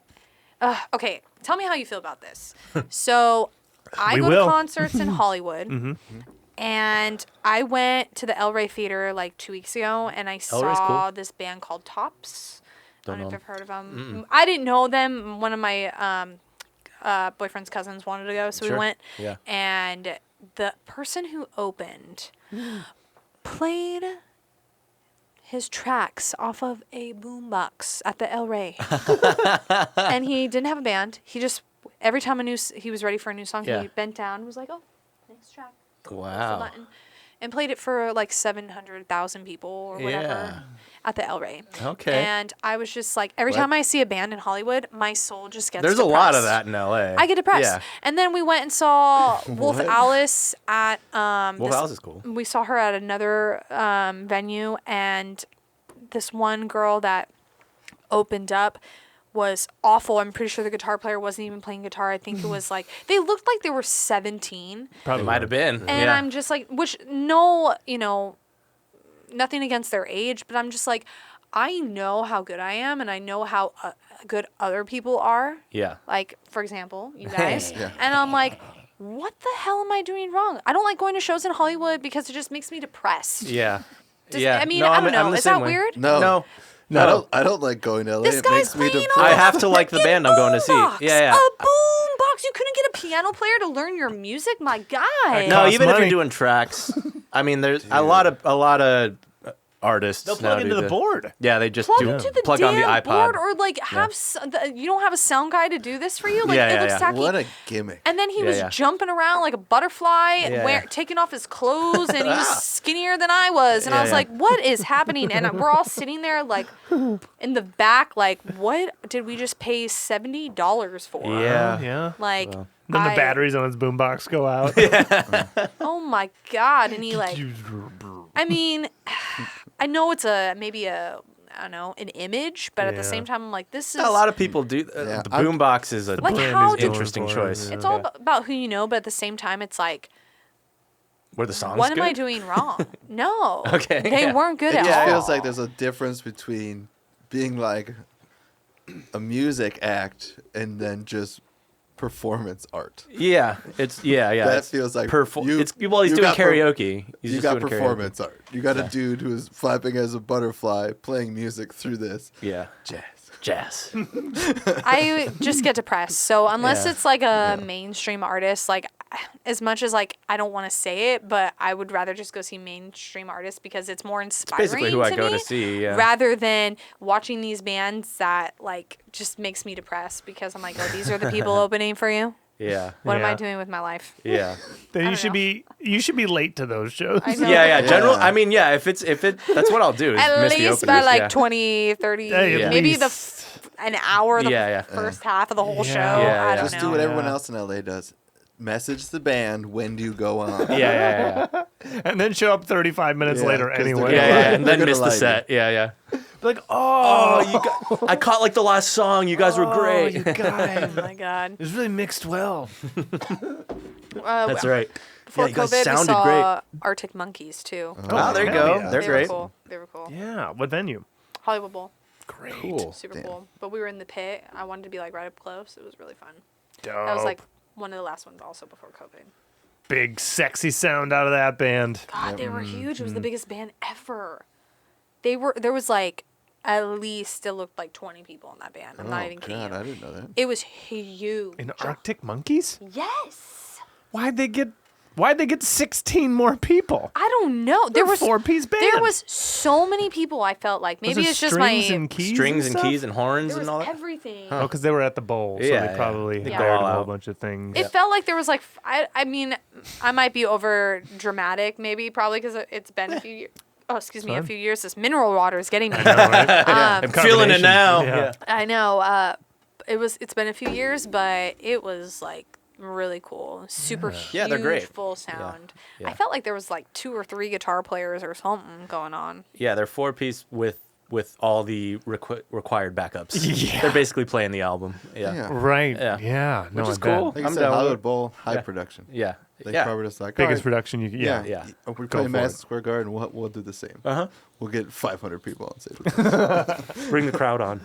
Okay, tell me how you feel about this. So, I We go will. to concerts in Hollywood. And I went to the El Rey Theater like 2 weeks ago, and I Rey's saw cool. this band called Tops. I don't know if know you've heard of them. I didn't know them. One of my boyfriend's cousins wanted to go, so we Sure. went. Yeah. And the person who opened played his tracks off of a boombox at the El Rey. And he didn't have a band. He just, every time he was ready for a new song, Yeah. he bent down and was like, oh, next track. Press the Wow. button, and played it for like 700,000 people or whatever Yeah. at the El Rey. Okay. And I was just like, every time I see a band in Hollywood, my soul just gets There's depressed. a lot of that in LA. I get depressed. Yeah. And then we went and saw Wolf What? Alice at Wolf Alice is cool. we saw her at another venue, and this one girl that opened up was awful. I'm pretty sure the guitar player wasn't even playing guitar. I think it was like they looked like they were 17. Probably might have been. And yeah. I'm just like, which no, nothing against their age, but I'm just like, I know how good I am, and I know how good other people are. Yeah. Like, for example, you guys. Yeah. And I'm like, what the hell am I doing wrong? I don't like going to shows in Hollywood because it just makes me depressed. Yeah. Does- yeah. I mean, No, I I'm- don't know. I'm the Is same that way. weird? No. No. I don't like going to LA. This It guy's makes me playing depressed. on I have to like the band I'm going to see. boombox. Yeah, yeah. A boombox. You couldn't get a piano player to learn your music? My God. No, Costs even if money. you're doing tracks, I mean, there's a lot of artists. They'll now plug into do the board. Yeah, they just Plug do into the plug on the damn iPod. board, or like have you don't have a sound guy to do this for you. Like Yeah, it looks tacky. What a gimmick. And then he Yeah, was yeah. jumping around like a butterfly, Yeah. taking off his clothes, and he was skinnier than I was. And I Yeah, was yeah. like, what is happening? And we're all sitting there like in the back, like, what did we just pay $70 for? Yeah. Yeah. Like, Well. Then the batteries on his boombox go out. oh my God. And he like, I mean, I know it's maybe a, I don't know, an image, but at the Yeah. same time, I'm like, this is. A lot of people do. Yeah, The I'm- boombox is a Like, brand how is did- going interesting for it, choice. yeah. It's all about who you know, but at the same time, it's like, Were the songs what good? am I doing wrong? No. Okay, They yeah. weren't good It at just all. feels like there's a difference between being like a music act and then just performance art. Yeah, it's yeah. That it's feels like he's you doing got karaoke. He's you just got doing performance art. You got Yeah. a dude who's flapping as a butterfly, playing music through this Karaoke. Yeah, jazz. jazz. I just get depressed. So unless Yeah. it's like a mainstream artist, like as much as like I don't want to say it, but I would rather just go see mainstream artists because it's more inspiring. basically who I to go me, to see, yeah. Rather than watching these bands that like just makes me depressed because I'm like, oh, these are the people opening for you. Yeah, What am I Yeah. doing with my life? yeah. Then I you don't should be late to those shows. I know. Yeah. General. Yeah. I mean, yeah. If it, that's what I'll do. Is At miss the least openers, by like yeah. 20, 30, Hey, at maybe least. an hour, the Yeah, yeah. first half of the whole Yeah. show. Yeah, I yeah. don't Just know. do what everyone Yeah. else in LA does. Message the band, when do you go on? Yeah. And then show up 35 minutes Yeah, later 'cause they're anyway. gonna Yeah, lie. and They're then gonna miss the lie to you. set. Yeah. Like, Oh, you got, I caught like the last song. You guys were great. you guys. Oh my God. It was really mixed well. That's right. Before you guys COVID, we sounded saw great. Arctic Monkeys too. Oh, there you hell go. yeah. They're They great. were cool. They were cool. Yeah. What venue? Hollywood Bowl, Great. Cool. super Damn. cool. But we were in the pit. I wanted to be like right up close. It was really fun. Dope. That was like one of the last ones also before COVID. Big sexy sound out of that band. God, they were huge. It was the biggest band ever. There was like at least it looked like 20 people in that band. I'm not Oh, even kidding God, I you. didn't know that. It was huge. In Arctic Monkeys? Yes. Why'd they get 16 more people? I don't know. There was 4-piece band. There was so many people. I felt like maybe Was it it's just my strings and keys Strings and stuff? keys and horns there was and all that. everything. Oh, because they were at the bowl, so Yeah, they yeah. probably They go bared all a whole out. bunch of things. It felt like there was like I mean I might be over dramatic maybe probably because it's been a few years. Oh, excuse me, a fine. few years. This mineral water is getting me. I know, right? I'm feeling it Combination. now. Yeah. I know. It's been a few years, but it was like really cool. Super huge, Yeah, they're great. full sound. Yeah. I felt like there was like 2 or 3 guitar players or something going on. Yeah, they're 4-piece with all the required backups. Yeah. They're basically playing the album. Yeah. Yeah. Right. Yeah. Yeah. No, Which is I bet. cool. Like I I'm said, down with Hollywood it. Bowl, high Yeah. production. Yeah. They Yeah. covered us like, Biggest all right, production you yeah, Yeah. We're Go playing for Madison it. Square Garden. We'll do the same. Uh-huh. We'll get 500 people on stage. Bring the crowd on.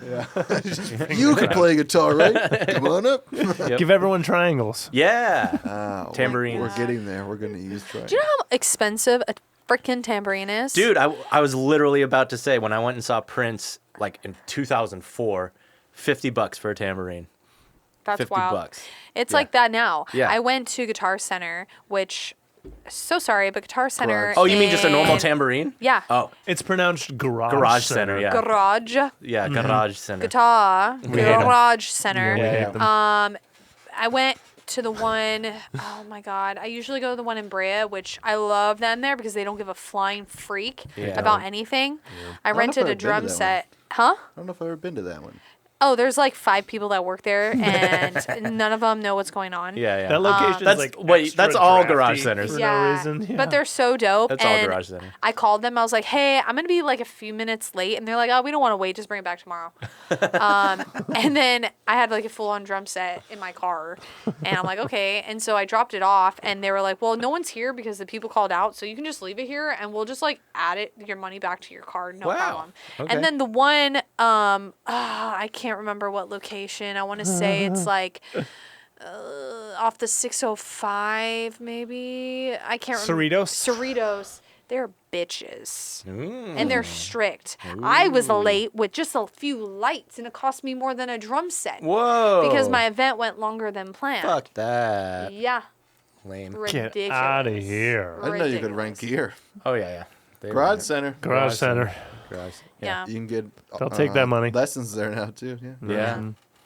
You can play guitar, right? Come on up. Yep. Give everyone triangles. Yeah. Tambourines. We're getting there. We're going to use try. Do you know how expensive a freaking tambourine is? Dude, I was literally about to say when I went and saw Prince like in 2004, $50 for a tambourine. That's 50 wild. bucks. It's Yeah. like that now. Yeah. I went to Guitar Center, which so sorry, but Guitar Center. Garage. Oh, you mean just a normal in- tambourine? Yeah. Oh, It's pronounced garage. Garage Center, yeah. Garage. yeah, Garage Center. Guitar. We hate 'em. Garage Center. Yeah, we hate them. I went to the one, oh my God. I usually go to the one in Brea, which I love them there because they don't give a flying freak Yeah. about anything. I don't know if rented I've a been to drum that one. set. Huh? I don't know if I've ever been to that one. Oh, there's like 5 people that work there, and none of them know what's going on. Yeah, yeah. That location That's- is like wait, extra that's all drafty garage centers. for Yeah, no reason. Yeah. but they're so dope. That's all and Garage Center. I called them. I was like, "Hey, I'm gonna be like a few minutes late," and they're like, "Oh, we don't want to wait. Just bring it back tomorrow." And then I had like a full-on drum set in my car, and I'm like, "Okay." And so I dropped it off, and they were like, "Well, no one's here because the people called out, so you can just leave it here, and we'll just like add your money back to your card, no Wow. problem." Okay. And then the one, I can't remember what location. I want to say it's like. Off the 605, maybe. I can't remember. Cerritos? Cerritos. They're bitches. Ooh. And they're strict. I was late with just a few lights, and it cost me more than a drum set. Whoa. Because my event went longer than planned. Fuck that. Yeah. Lame. Ridiculous. Get out of here. I didn't know you could rent Ridiculous. gear. Oh, yeah, yeah. They were Garage there. Center. Garage Center. Garage. Yeah. You can get. They'll take that money. Lessons there now too. Yeah. Yeah.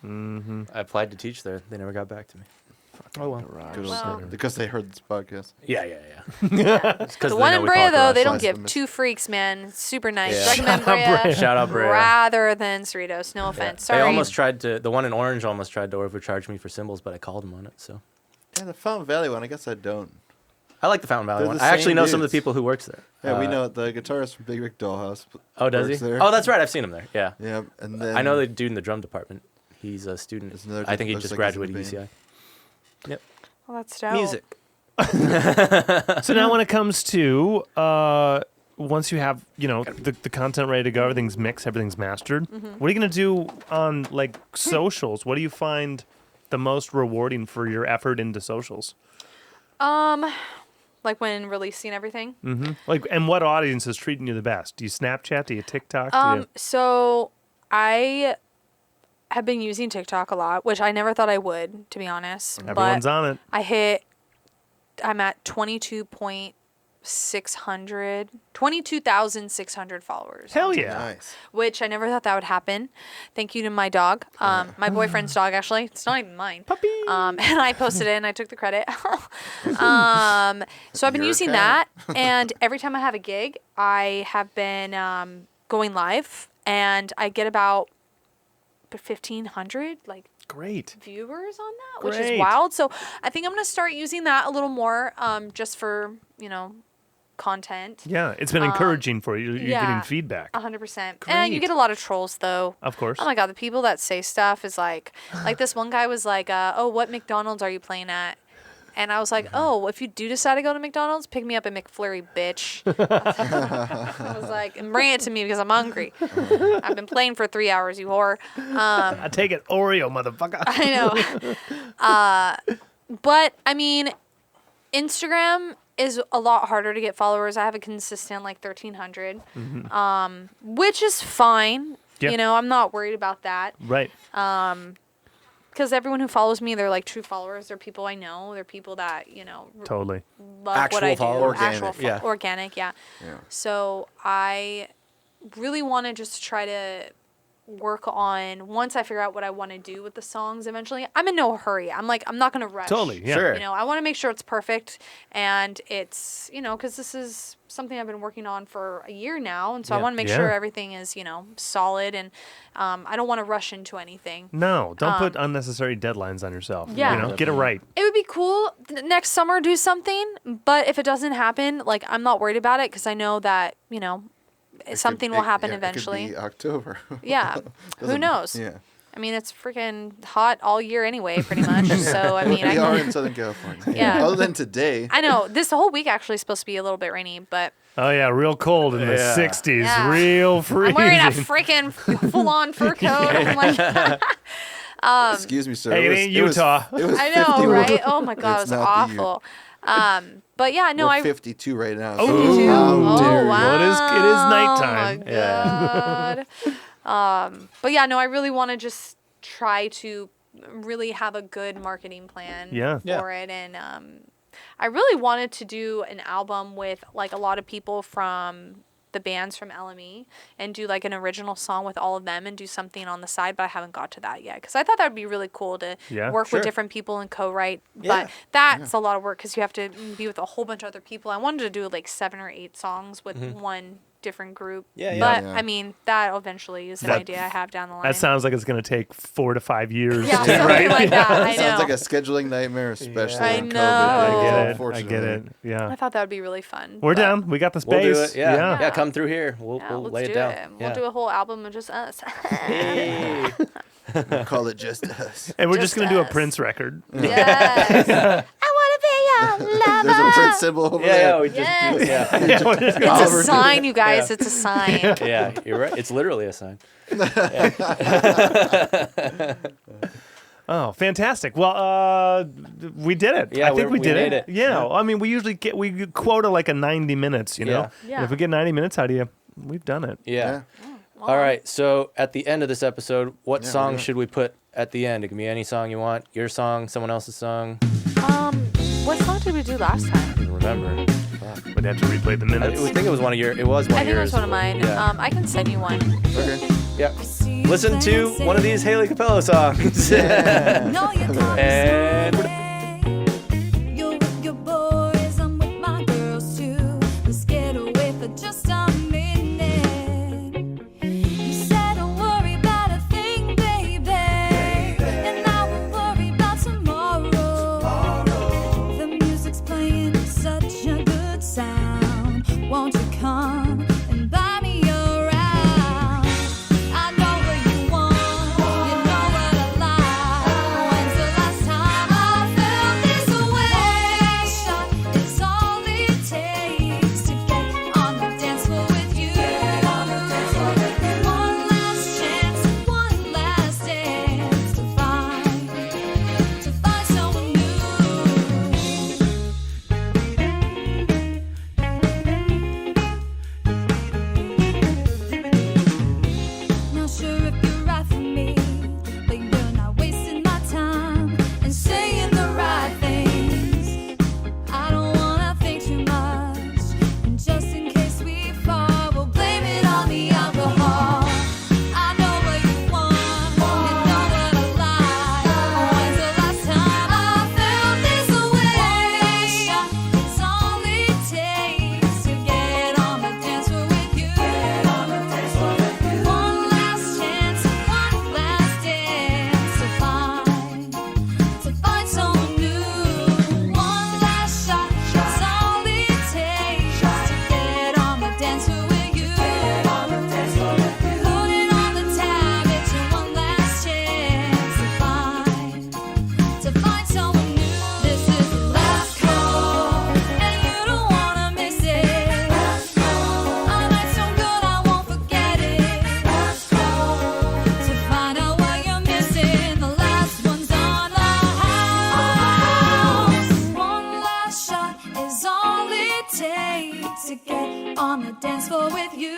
Mm-hmm. I applied to teach there. They never got back to me. Oh well. Good old Wow. Center. Because they heard this podcast. Yeah. It's 'cause The they one know in we Brea, call it though, Garage they don't Center. give two freaks, man. Super nice. Yeah. Recommend Shout out Brea, Brea. Shout out Brea. rather than Cerritos. No offense. They Sorry. almost tried to. The one in Orange almost tried to overcharge me for cymbals, but I called them on it. So Yeah, the Fountain Valley one. I guess I don't. I like the Fountain Valley They're one. the I actually same know some of dudes. the people who works there. Yeah, we know the guitarist from Big Rick Dollhouse. Oh, does he? works there. Oh, that's right. I've seen him there. Yeah. Yeah, and then I know the dude in the drum department. He's a student. There's another I dude think he looks just like he's in graduated the UCI. Yep. Well, that's dope. Music. So now when it comes to once you have, the content ready to go, everything's mixed, everything's mastered, what are you going to do on like socials? What do you find the most rewarding for your effort into socials? Like when releasing everything. Like, and what audience is treating you the best? Do you Snapchat? Do you TikTok? Do you... So I have been using TikTok a lot, which I never thought I would, to be honest. Everyone's but on it. I'm at 22,600 followers. Hell on yeah. TikTok, nice. Which I never thought that would happen. Thank you to my dog, my boyfriend's dog, actually. It's not even mine. Puppy. And I posted it and I took the credit. So I've been Your using account. that. And every time I have a gig, I have been going live and I get about 1,500 Great. viewers on that, which is Great. wild. So I think I'm going to start using that a little more just for, content. Yeah, it's been encouraging for you. You're getting feedback. 100%. And you Great. get a lot of trolls, though. Of course. Oh my God, the people that say stuff is like this one guy was like, oh, what McDonald's are you playing at? And I was like, oh, if you do decide to go to McDonald's, pick me up at McFlurry, bitch. I was like, and bring it to me because I'm hungry. I've been playing for 3 hours, you whore. I take it Oreo, motherfucker. I know. But, I mean, Instagram is a lot harder to get followers. I have a consistent 1,300, which is fine. Yeah. I'm not worried about that. Right. Because everyone who follows me, they're true followers. They're people I know. They're people that, Totally. love Actual what I do. followers. Organic. Yeah. Organic, yeah. So I really want to just try to work on, once I figure out what I want to do with the songs eventually, I'm in no hurry. I'm not going to rush. Totally. Yeah. Sure. I want to make sure it's perfect and it's, because this is something I've been working on for a year now. And so I Yeah. want to make Yeah. sure everything is, solid and I don't want to rush into anything. No, don't put unnecessary deadlines on yourself. Yeah. Get it right. It would be cool next summer do something, but if it doesn't happen, I'm not worried about it because I know that, something will happen eventually. It could be October. Yeah. Who Doesn't- knows? Yeah. I mean, it's freaking hot all year anyway, pretty much. So, I mean, We are in Southern California. Yeah. Other than today. I know this whole week actually is supposed to be a little bit rainy, but Oh yeah, real cold in the Yeah. 60s. Yeah. Real freezing. I'm wearing a freaking full-on fur coat. I'm like, Excuse me, sir. Hey, it ain't Utah. It was I know, 51. right? Oh my God, it It's was not the year. awful. But yeah, no, We're I 52 right now. Oh. 52. How Oh dare you. wow. Well, it is nighttime. Oh my God. But yeah, no, I really want to just try to really have a good marketing plan Yeah. for it, and I really wanted to do an album with a lot of people from the bands from LME and do an original song with all of them and do something on the side, but I haven't got to that yet because I thought that would be really cool to Yeah, work sure. with different people and co-write. Yeah. But that's a lot of work because you have to be with a whole bunch of other people. I wanted to do 7 or 8 songs with one different group. Yeah, yeah. But Yeah. I mean, that eventually is an That- idea I have down the line. That sounds like it's going to take 4 to 5 years. yeah, to something like that. I know. Sounds like a scheduling nightmare, especially I in know. I COVID. get it. I Unfortunately. get it. Yeah. I thought that would be really fun. We're but- down. We got the We'll space. do it. Yeah. Yeah. Yeah. Come through here. We'll Yeah, let's lay do it down. it. Yeah. We'll do a whole album of just us. Hey. We'll call it just us. And we're Just just going to do a us. Prince record. Yes. I want to be your lover. There's a Prince symbol over Yeah, there. yeah, we just Yes. do it. Yeah. Yeah, we're just gonna- It's a Oliver. sign, you guys. It's a sign. Yeah, you're right. It's literally a sign. Oh, fantastic. Well, we did it. Yeah, I think we we did made it. it. Yeah. I mean, we usually we quota a 90 minutes, you know? Yeah. If we get 90 minutes out of you, we've done it. Yeah. Yeah. All right. So at the end of this episode, what Yeah, song we're should we put at the end? It can be any song you want. Your song, someone else's song. What song did we do last time? I don't remember. Fuck. Would have to replay the I minutes. think it was one of your. It was one I of think it yours. was one of mine. Yeah. I can send you one. Okay. Yep. Listen to one of these Haley Copello songs. No, you can't And we're You're with your boys, I'm with my girls too. Let's get away for just a minute. You said don't worry about a thing, baby. And I won't worry about tomorrow. The music's playing such a good sound. Won't you come and buy me around? I know what you want, you know what I like. When's the last time I felt this way? Shot is all it takes to get on the dance floor with you. One last chance, one last dance to find someone new. Not sure if you're right for me, but you're not wasting my time and saying the right things. I don't wanna think too much, and just in case we fall, we'll blame it on the alcohol. I know what you want, you know what I like. When's the last time I felt this way? Shot is all it takes to get on the dance floor with you. One last chance, one last dance to find someone new. One last shot is all it takes to get on the dance floor with you. Put it on the tab, it's your one last chance to find someone new. This is the last call, and you don't wanna miss it. I like so good, I won't forget it. To find out what you're missing, the last one's on the house. One last shot is all it takes to get on the dance floor with you.